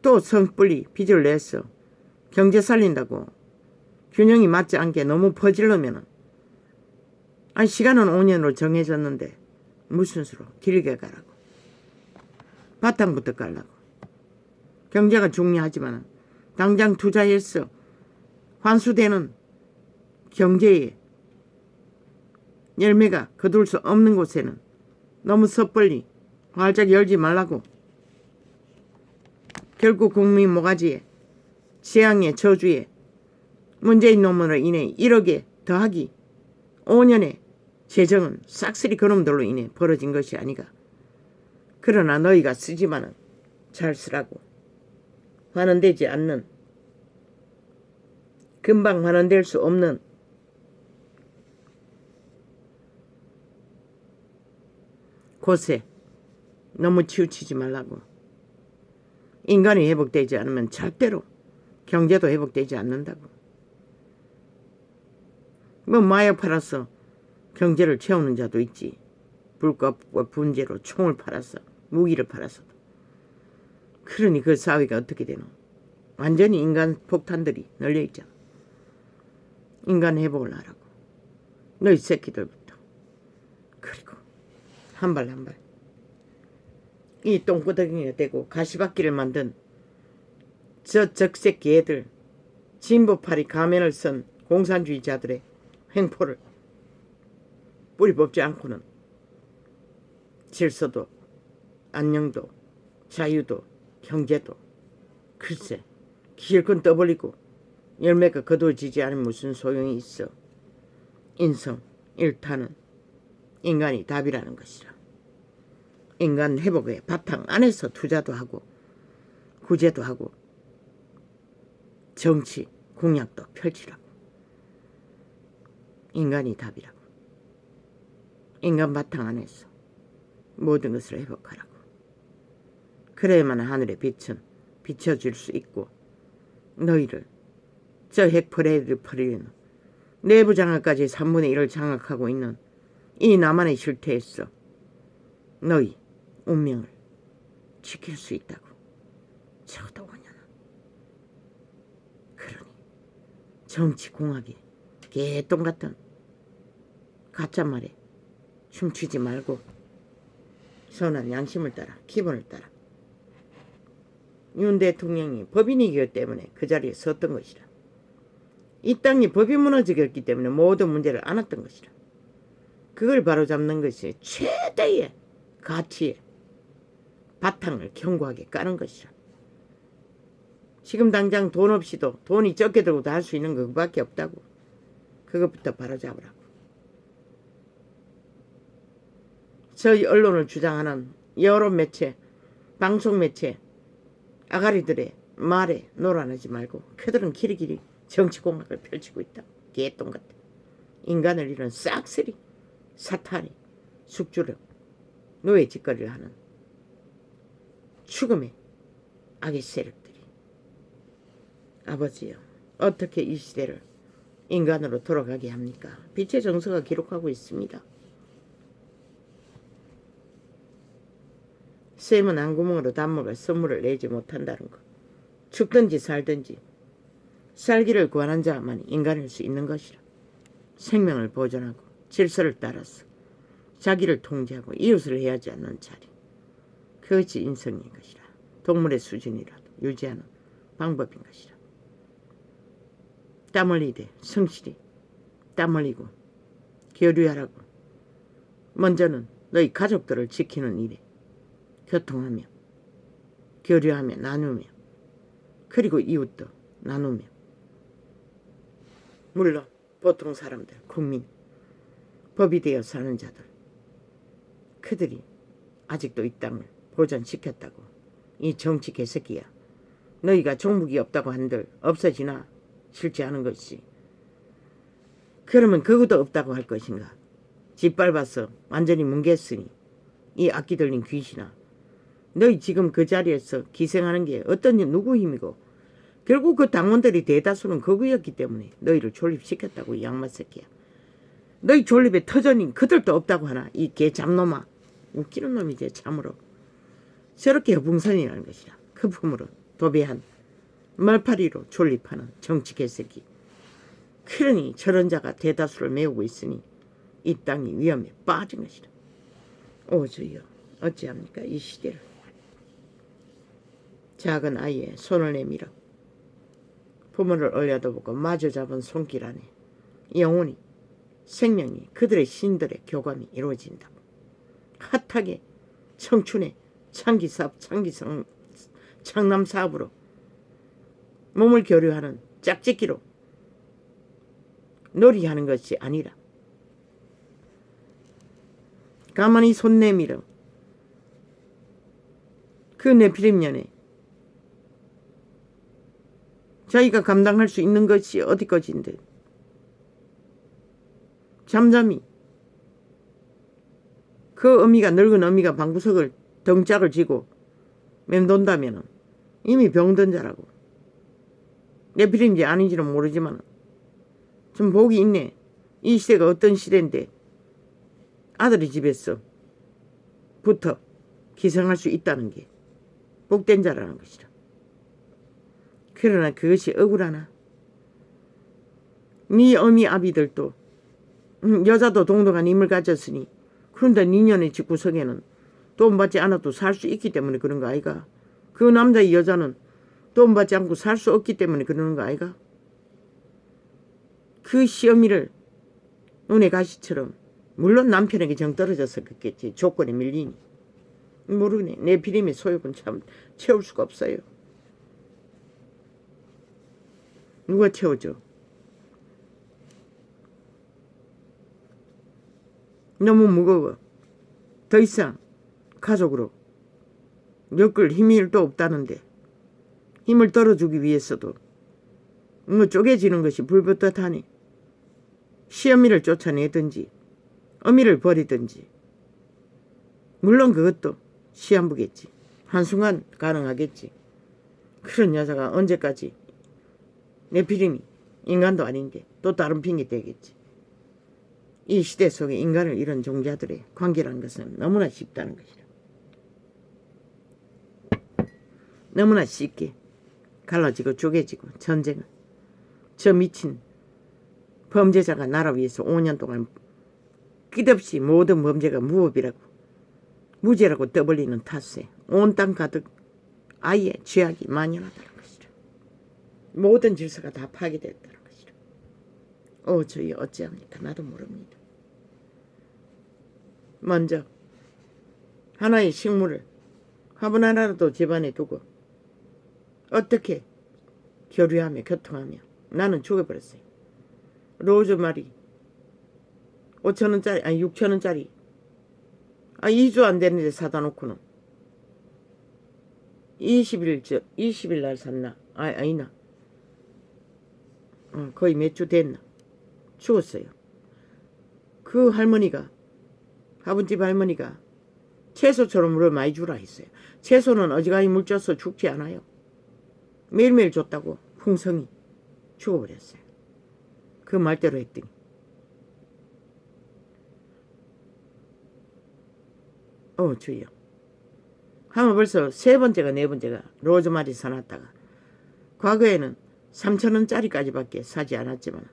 또 성불리 빚을 냈어. 경제 살린다고 균형이 맞지 않게 너무 퍼질르면은, 아니 시간은 5년으로 정해졌는데 무슨 수로 길게 가라고. 바탕부터 깔라고. 경제가 중요하지만 당장 투자해서 환수되는 경제의 열매가 거둘 수 없는 곳에는 너무 섣불리 활짝 열지 말라고. 결국 국민 모가지에 재앙의 저주에 문재인 놈으로 인해 1억에 더하기 5년에 재정은 싹쓸이 그놈들로 인해 벌어진 것이 아니가. 그러나 너희가 쓰지만은 잘 쓰라고. 환원되지 않는, 금방 환원될 수 없는 곳에 너무 치우치지 말라고. 인간이 회복되지 않으면 절대로 경제도 회복되지 않는다고. 뭐 마약 팔아서 경제를 채우는 자도 있지. 불법과 분재로 총을 팔았어. 무기를 팔았어도. 그러니 그 사회가 어떻게 되노? 완전히 인간 폭탄들이 널려있잖아. 인간 회복을 하라고. 너희 새끼들부터. 그리고 한 발 한 발. 이 똥구덩이가 되고 가시밭길을 만든 저 적색 개들, 진보파리 가면을 쓴 공산주의자들의 횡포를 뿌리 뽑지 않고는 질서도 안녕도 자유도 경제도 글쎄 실컷 떠벌리고 열매가 거두어지지 않으면 무슨 소용이 있어. 인성 일타는 인간이 답이라는 것이라. 인간 회복의 바탕 안에서 투자도 하고 구제도 하고 정치 공약도 펼치라고. 인간이 답이라고. 인간 바탕 안에서 모든 것을 회복하라고. 그래야만 하늘의 빛은 비춰줄 수 있고 너희를 저 핵퍼레이드 퍼리는 내부 장악까지 3분의 1을 장악하고 있는 이 남한의 실태에서 너희 운명을 지킬 수 있다고. 적어도 5년은. 그러니 정치공학이 개똥 같은 가짜말에 춤추지 말고 선한 양심을 따라 기본을 따라. 윤 대통령이 법인이기 때문에 그 자리에 섰던 것이라. 이 땅이 법이 무너지기 때문에 모든 문제를 안았던 것이라. 그걸 바로잡는 것이 최대의 가치의 바탕을 견고하게 까는 것이라. 지금 당장 돈 없이도 돈이 적게 들고도 할 수 있는 그것밖에 없다고. 그것부터 바로잡으라고. 저희 언론을 주장하는 여러 매체, 방송 매체 아가리들의 말에 놀아나지 말고 그들은 길이길이 정치공학을 펼치고 있다. 개똥 같아. 인간을 이런 싹쓸이 사탄이 숙주력 노예 짓거리를 하는 죽음의 악의 세력들이. 아버지요, 어떻게 이 시대를 인간으로 돌아가게 합니까? 빛의 정서가 기록하고 있습니다. 쌤은 안구멍으로 담먹을 선물을 내지 못한다는 것. 죽든지 살든지 살기를 구하는 자만이 인간일 수 있는 것이라. 생명을 보존하고 질서를 따라서 자기를 통제하고 이웃을 해하지 않는 자리. 그것이 인성인 것이라. 동물의 수준이라도 유지하는 방법인 것이라. 땀 흘리되 성실히 땀 흘리고 교류하라고. 먼저는 너희 가족들을 지키는 일에 교통하며 교류하며 나누며 그리고 이웃도 나누며. 물론 보통 사람들, 국민, 법이 되어 사는 자들, 그들이 아직도 이 땅을 보존시켰다고. 이 정치 개새끼야. 너희가 종북이 없다고 한들 없어지나 싫지 않은 것이. 그러면 그것도 없다고 할 것인가. 짓밟아서 완전히 뭉갰으니 이 악기 들린 귀신아. 너희 지금 그 자리에서 기생하는 게 어떤 누구 힘이고 결국 그 당원들이 대다수는 거구였기 때문에 너희를 존립시켰다고. 이 양마 새끼야. 너희 존립의 터전인 그들도 없다고 하나. 이 개 잡놈아. 웃기는 놈이지 참으로. 저렇게 허풍선이라는 것이라. 그 품으로 도배한 말파리로 존립하는 정치 개새끼. 그러니 저런 자가 대다수를 메우고 있으니 이 땅이 위험에 빠진 것이라. 오 주여, 어찌합니까 이 시대를. 작은 아이의 손을 내밀어 부모를 올려다보고 마주 잡은 손길 안에 영혼이 생명이 그들의 신들의 교감이 이루어진다고. 핫하게 청춘의 창기사업 창남사업으로 몸을 교류하는 짝짓기로 놀이하는 것이 아니라 가만히 손 내밀어 그 네피림년에 자기가 감당할 수 있는 것이 어디까지인데 잠잠히 그 어미가 늙은 어미가 방구석을 덩짝을 쥐고 맴돈다면 이미 병든 자라고. 네피림인지 아닌지는 모르지만 좀 복이 있네. 이 시대가 어떤 시대인데 아들의 집에서 부터 기생할 수 있다는 게 복된 자라는 것이라. 그러나 그것이 억울하나? 네 어미 아비들도 여자도 동등한 힘을 가졌으니 그런데 니년의 집구석에는 돈 받지 않아도 살 수 있기 때문에 그런 거 아이가? 그 남자의 여자는 돈 받지 않고 살 수 없기 때문에 그러는 거 아이가? 그 시어미를 눈의 가시처럼, 물론 남편에게 정 떨어져서 그랬겠지. 조건에 밀리니. 모르네. 내 비림의 소욕은 참 채울 수가 없어요. 누가 채워줘? 너무 무거워. 더 이상 가족으로 엮을 힘이 또 없다는데, 힘을 떨어주기 위해서도 뭐 쪼개지는 것이 불붙듯하니 시어미를 쫓아내든지 어미를 버리든지, 물론 그것도 시한부겠지. 한순간 가능하겠지. 그런 여자가 언제까지 내 피림이 인간도 아닌데 또 다른 핑계 대겠지. 이 시대 속에 인간을 잃은 종자들의 관계라는 것은 너무나 쉽다는 것이다. 너무나 쉽게 갈라지고 쪼개지고, 전쟁은 저 미친 범죄자가 나라 위해서 5년 동안 끝없이 모든 범죄가 무법이라고 무죄라고 떠벌리는 탓에 온 땅 가득 아예 죄악이 만연하다는 것이라. 모든 질서가 다 파괴됐다는 것이라. 저희 어찌합니까? 나도 모릅니다. 먼저 하나의 식물을 화분 하나라도 집안에 두고 어떻게 교류하며 교통하며 나는 죽어버렸어요. 로즈마리 5,000원짜리, 아니 6,000원짜리 2주 안 되는데 사다 놓고는 20일 날 샀나? 아니나 거의 몇 주 됐나? 죽었어요. 그 할머니가, 화분집 할머니가 채소처럼 물을 많이 주라 했어요. 채소는 어지간히 물 쪄서 죽지 않아요. 매일매일 줬다고 풍성이 죽어버렸어요. 그 말대로 했더니 주여. 하면 벌써 3번째가 4번째가 로즈마리 사놨다가, 과거에는 3,000원짜리까지밖에 사지 않았지만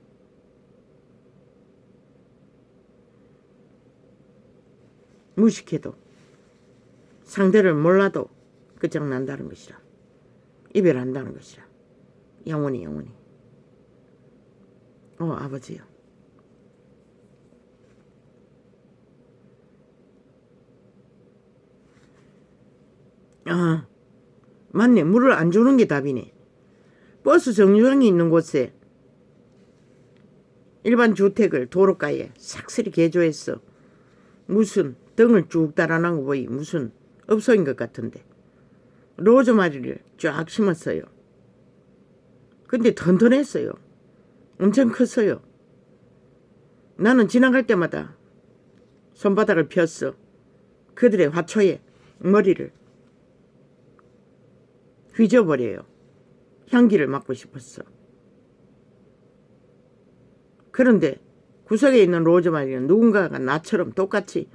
무식해도 상대를 몰라도 끝장난다는 것이라. 이별한다는 것이라. 영원히. 아버지요. 맞네. 물을 안 주는 게 답이네. 버스 정류장이 있는 곳에 일반 주택을 도로가에 싹쓸이 개조해서 무슨 등을 쭉 달아난 거 보이 무슨 업소인 것 같은데 로즈마리를 쫙 심었어요. 근데 튼튼했어요. 엄청 컸어요. 나는 지나갈 때마다 손바닥을 폈어. 그들의 화초에 머리를 휘저버려요. 향기를 맡고 싶었어. 그런데 구석에 있는 로즈마리는 누군가가 나처럼 똑같이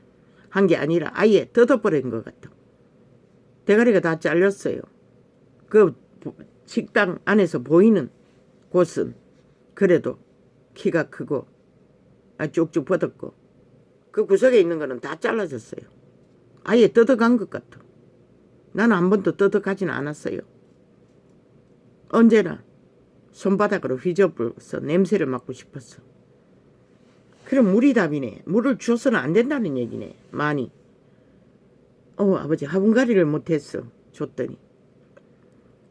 한 게 아니라 아예 뜯어버린 것 같아. 대가리가 다 잘렸어요. 그 식당 안에서 보이는 곳은 그래도 키가 크고 쭉쭉 뻗었고, 그 구석에 있는 거는 다 잘라졌어요. 아예 뜯어간 것 같아. 나는 한 번도 뜯어가지는 않았어요. 언제나 손바닥으로 휘저어서 냄새를 맡고 싶었어. 그럼 물이 답이네. 물을 줘서는 안 된다는 얘기네. 많이. 아버지 화분갈이를 못했어. 줬더니.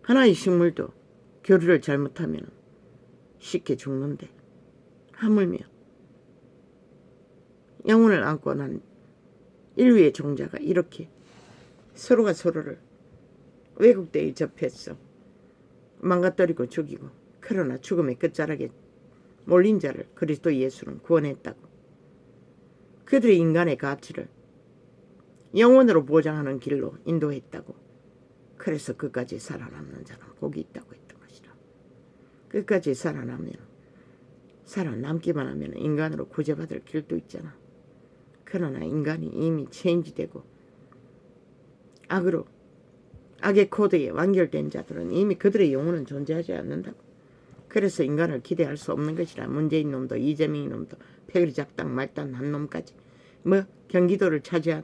하나의 식물도 교류를 잘못하면 쉽게 죽는데, 하물며 영혼을 안고 난 인류의 종자가 이렇게 서로가 서로를 왜곡되이 접했어. 망가뜨리고 죽이고, 그러나 죽음의 끝자락에 몰린 자를 그리스도 예수는 구원했다고. 그들의 인간의 가치를 영원으로 보장하는 길로 인도했다고. 그래서 끝까지 살아남는 자는 복이 있다고 했던 것이라. 끝까지 살아남기만 하면 인간으로 구제받을 길도 있잖아. 그러나 인간이 이미 체인지되고 악의 코드에 완결된 자들은 이미 그들의 영혼은 존재하지 않는다고. 그래서 인간을 기대할 수 없는 것이라. 문재인 놈도 이재명이 놈도 패거리 작당 말단 한 놈까지 경기도를 차지한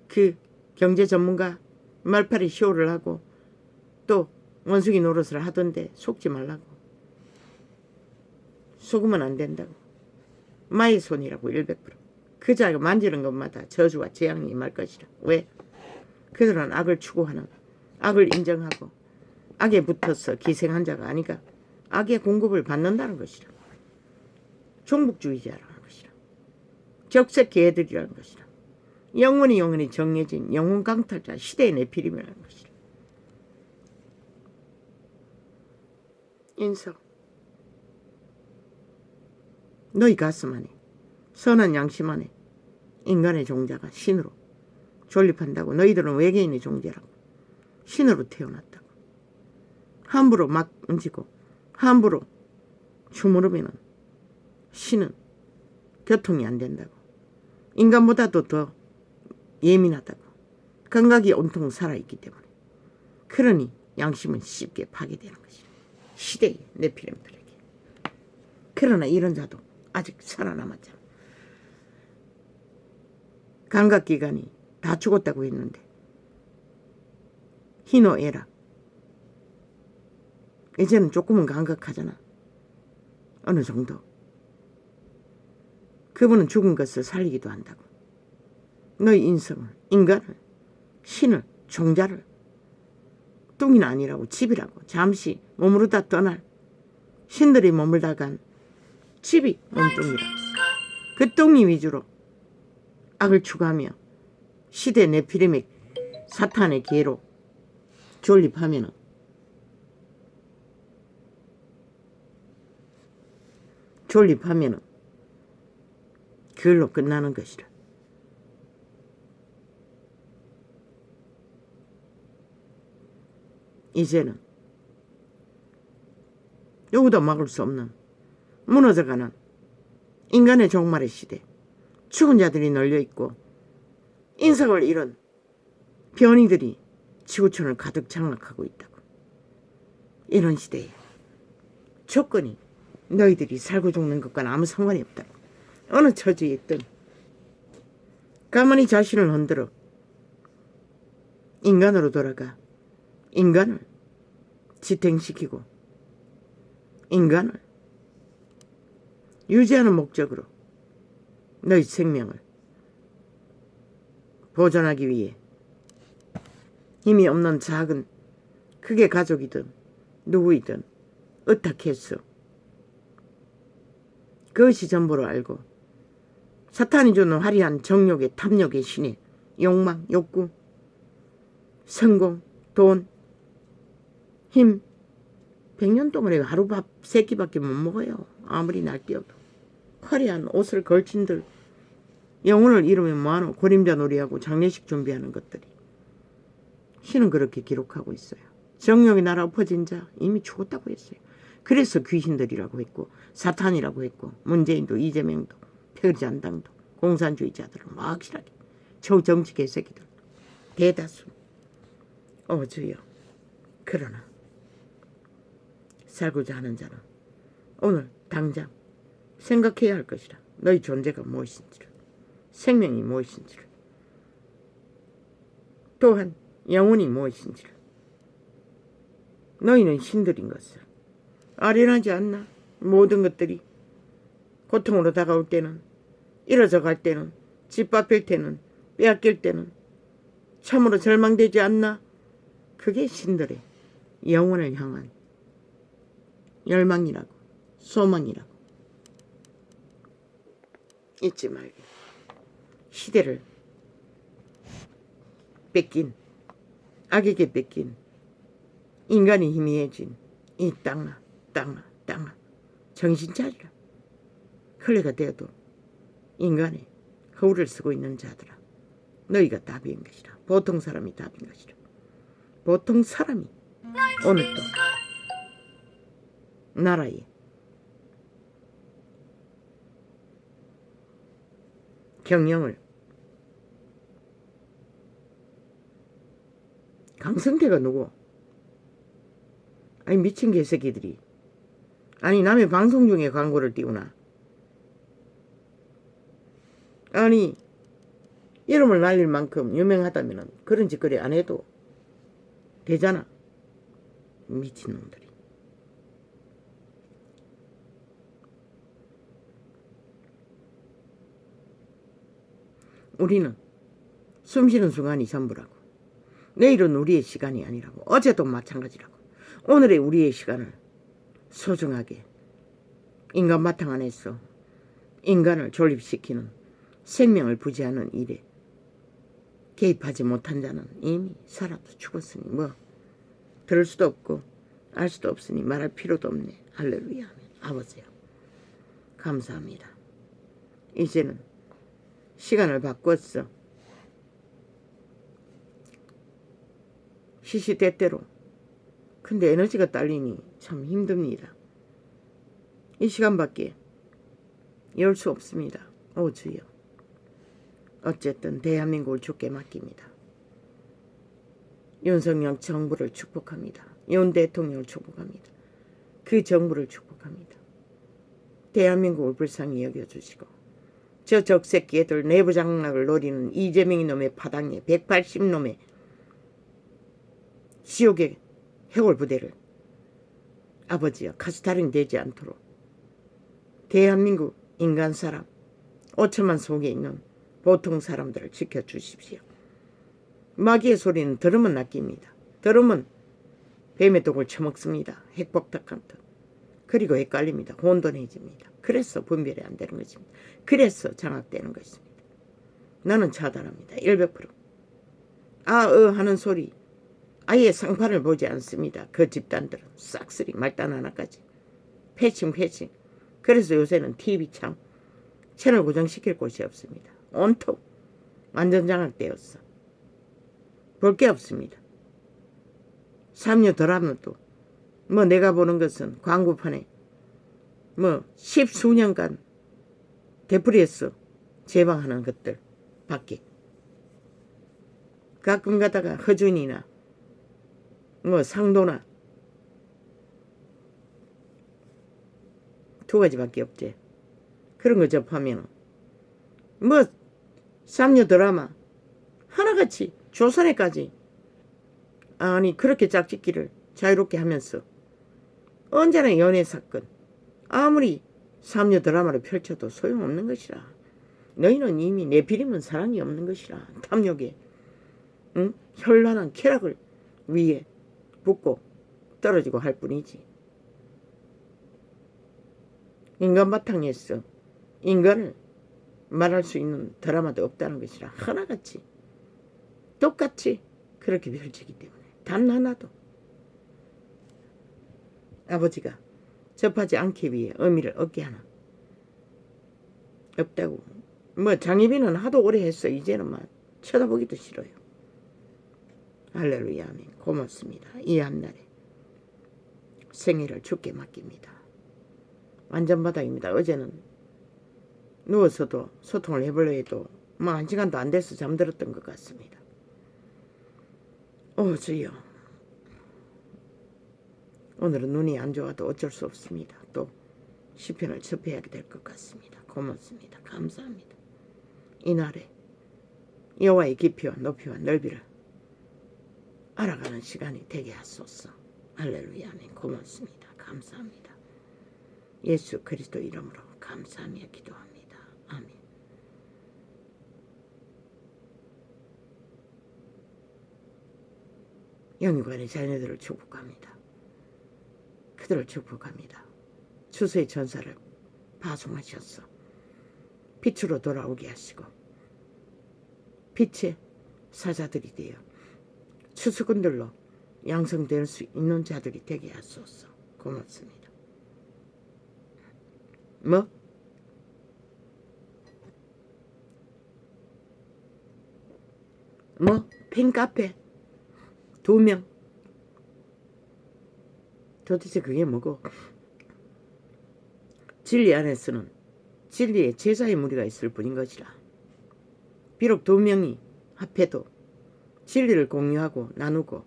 그 경제 전문가 말팔이 쇼를 하고 또 원숭이 노릇을 하던데 속지 말라고. 속으면 안 된다고. 마의 손이라고 100%. 그 자가 만지는 것마다 저주와 재앙이 임할 것이라. 왜? 그들은 악을 추구하는, 악을 인정하고 악에 붙어서 기생한 자가 아니가 악의 공급을 받는다는 것이라. 종북주의자라는 것이라. 적색 개들이라는 것이라. 영원히 정해진 영혼 강탈자 시대의 네피림이라는 것이라. 인성, 너희 가슴 안에 선한 양심 안에 인간의 종자가 신으로 존립한다고. 너희들은 외계인의 종자라고. 신으로 태어났다고. 함부로 막 얹고 함부로 주무르면 신은 교통이 안 된다고. 인간보다도 더 예민하다고. 감각이 온통 살아있기 때문에. 그러니 양심은 쉽게 파괴되는 것이다. 시대의 네피림들에게. 그러나 이런 자도 아직 살아남았잖아. 감각기관이 다 죽었다고 했는데 희노애락. 이제는 조금은 감각하잖아. 어느 정도. 그분은 죽은 것을 살리기도 한다고. 너희 인성을, 인간을, 신을, 종자를 뚱이는 아니라고, 집이라고 잠시 머무르다 떠날 신들이 머물다 간 집이 몸뚱이라. 그 뚱이 위주로 악을 추구하며 시대 네피림의 사탄의 계로 존립하면은 그걸로 끝나는 것이라. 이제는 누구도 막을 수 없는 무너져가는 인간의 종말의 시대. 죽은 자들이 널려있고 인성을 잃은 변이들이 지구촌을 가득 장악하고 있다고. 이런 시대에 조건이 너희들이 살고 죽는 것과는 아무 상관이 없다고. 어느 처지에 있든 가만히 자신을 흔들어 인간으로 돌아가 인간을 지탱시키고 인간을 유지하는 목적으로 너희 생명을 보존하기 위해 힘이 없는 작은 그게 가족이든 누구이든 어떻게 했어. 그것이 전부로 알고 사탄이 주는 화려한 정욕의 탐욕의 신의 욕망, 욕구, 성공, 돈, 힘 100년 동안에 하루 밥 3끼밖에 못 먹어요. 아무리 날뛰어도. 화려한 옷을 걸친들 영혼을 잃으면 뭐하노. 고림자 놀이하고 장례식 준비하는 것들이. 신은 그렇게 기록하고 있어요. 정욕의 나라 엎어진 자 이미 죽었다고 했어요. 그래서 귀신들이라고 했고 사탄이라고 했고 문재인도 이재명도 표리잔당도 공산주의자들은 막 확실하게 정치 개새끼들 대다수. 주여. 그러나 살고자 하는 자는 오늘 당장 생각해야 할 것이라. 너희 존재가 무엇인지를, 생명이 무엇인지를, 또한 영혼이 무엇인지를. 너희는 신들인 것을 아련하지 않나? 모든 것들이 고통으로 다가올 때는, 이뤄져 갈 때는, 짓밟힐 때는, 빼앗길 때는 참으로 절망되지 않나? 그게 신들의 영혼을 향한 열망이라고, 소망이라고. 잊지 말게. 시대를 뺏긴, 악에게 뺏긴, 인간이 희미해진 이 땅아 정신 차리라. 흘레가 되어도 인간의 허울을 쓰고 있는 자들아, 너희가 답인 것이라. 보통 사람이 답인 것이라. 보통 사람이 오늘 또 나라에 경영을, 강성태가 누구? 아니 미친 개새끼들이. 아니 남의 방송 중에 광고를 띄우나? 아니 이름을 날릴 만큼 유명하다면 그런 짓거리 안 해도 되잖아. 미친놈들이. 우리는 숨쉬는 순간이 전부라고. 내일은 우리의 시간이 아니라고. 어제도 마찬가지라고. 오늘의 우리의 시간을 소중하게 인간 바탕 안에서 인간을 존립시키는 생명을 부지하는 일에 개입하지 못한 자는 이미 살아도 죽었으니 뭐 들을 수도 없고 알 수도 없으니 말할 필요도 없네. 할렐루야. 아버지요. 감사합니다. 이제는 시간을 바꿨어. 시시때때로. 근데 에너지가 딸리니 참 힘듭니다. 이 시간밖에 열 수 없습니다. 오 주여. 어쨌든 대한민국을 주께 맡깁니다. 윤석열 정부를 축복합니다. 윤 대통령을 축복합니다. 그 정부를 축복합니다. 대한민국을 불쌍히 여겨주시고 저 적새끼들 내부장락을 노리는 이재명 놈의 파당에 180놈의 지옥의 해골부대를 아버지여 가스타령 되지 않도록 대한민국 인간사람 5천만 속에 있는 보통 사람들을 지켜주십시오. 마귀의 소리는 들으면 낚입니다. 들으면 뱀의 독을 처먹습니다. 핵폭탄 듯. 그리고 헷갈립니다. 혼돈해집니다. 그래서 분별이 안 되는 것입니다. 그래서 장악되는 것입니다. 나는 차단합니다. 100%. 하는 소리 아예 상판을 보지 않습니다. 그 집단들은 싹쓸이 말단 하나까지 패칭. 그래서 요새는 TV 채널 고정시킬 곳이 없습니다. 온통 완전 장악되었어. 볼 게 없습니다. 3년 덜 하면 또 뭐 내가 보는 것은 광고판에 뭐 10수년간 되풀이해서 제방하는 것들 밖에 가끔 가다가 허준이나 뭐 상도나 두 가지밖에 없지. 그런 거 접하면 뭐 쌍녀 드라마 하나같이 조선에까지 아니 그렇게 짝짓기를 자유롭게 하면서 언제나 연애 사건 아무리 삼녀 드라마를 펼쳐도 소용없는 것이라. 너희는 이미 내피림은 사랑이 없는 것이라. 탐욕에 현란한 쾌락을 위에 붙고 떨어지고 할 뿐이지. 인간 바탕에서 인간을 말할 수 있는 드라마도 없다는 것이라. 하나같이 똑같이 그렇게 펼치기 때문에 단 하나도 아버지가 접하지 않기 위해 의미를 얻게 하나 없다고. 뭐 장희빈은 하도 오래 했어. 이제는 막 쳐다보기도 싫어요. 할렐루야 아멘. 고맙습니다. 이 한날에 생애를 주께 맡깁니다. 완전 바닥입니다. 어제는 누워서도 소통을 해보려 해도 뭐 1시간도 안 돼서 잠들었던 것 같습니다. 오 주여. 오늘은 눈이 안 좋아도 어쩔 수 없습니다. 또 시편을 접해야 될 것 같습니다. 고맙습니다. 감사합니다. 이날에 여호와의 깊이와 높이와 넓이를 알아가는 시간이 되게 하소서. 할렐루야 아멘. 고맙습니다. 감사합니다. 예수 그리스도 이름으로 감사하며 기도합니다. 아멘. 영육간의 자녀들을 축복합니다. 그들을 축복합니다. 추수의 전사를 파송하셨어. 빛으로 돌아오게 하시고 빛의 사자들이 되어 추수꾼들로 양성될 수 있는 자들이 되게 하소서. 고맙습니다. 팬카페 2명. 도대체 그게 뭐고? 진리 안에서는 진리의 제자의 무리가 있을 뿐인 것이라. 비록 2명이 합해도 진리를 공유하고 나누고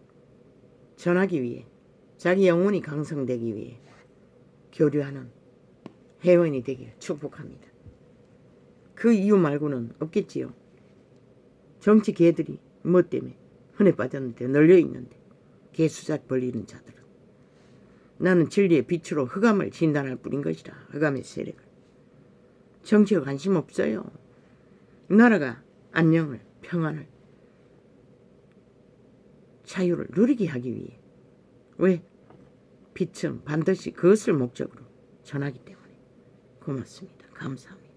전하기 위해 자기 영혼이 강성되기 위해 교류하는 회원이 되길 축복합니다. 그 이유 말고는 없겠지요. 정치 개들이 뭐 때문에 흔해 빠졌는데 널려 있는데 개수작 벌리는 자들은 나는 진리의 빛으로 흑암을 진단할 뿐인 것이다. 흑암의 세력을. 정치에 관심 없어요. 나라가 안녕을, 평안을, 자유를 누리게 하기 위해. 왜? 빛은 반드시 그것을 목적으로 전하기 때문에. 고맙습니다. 감사합니다.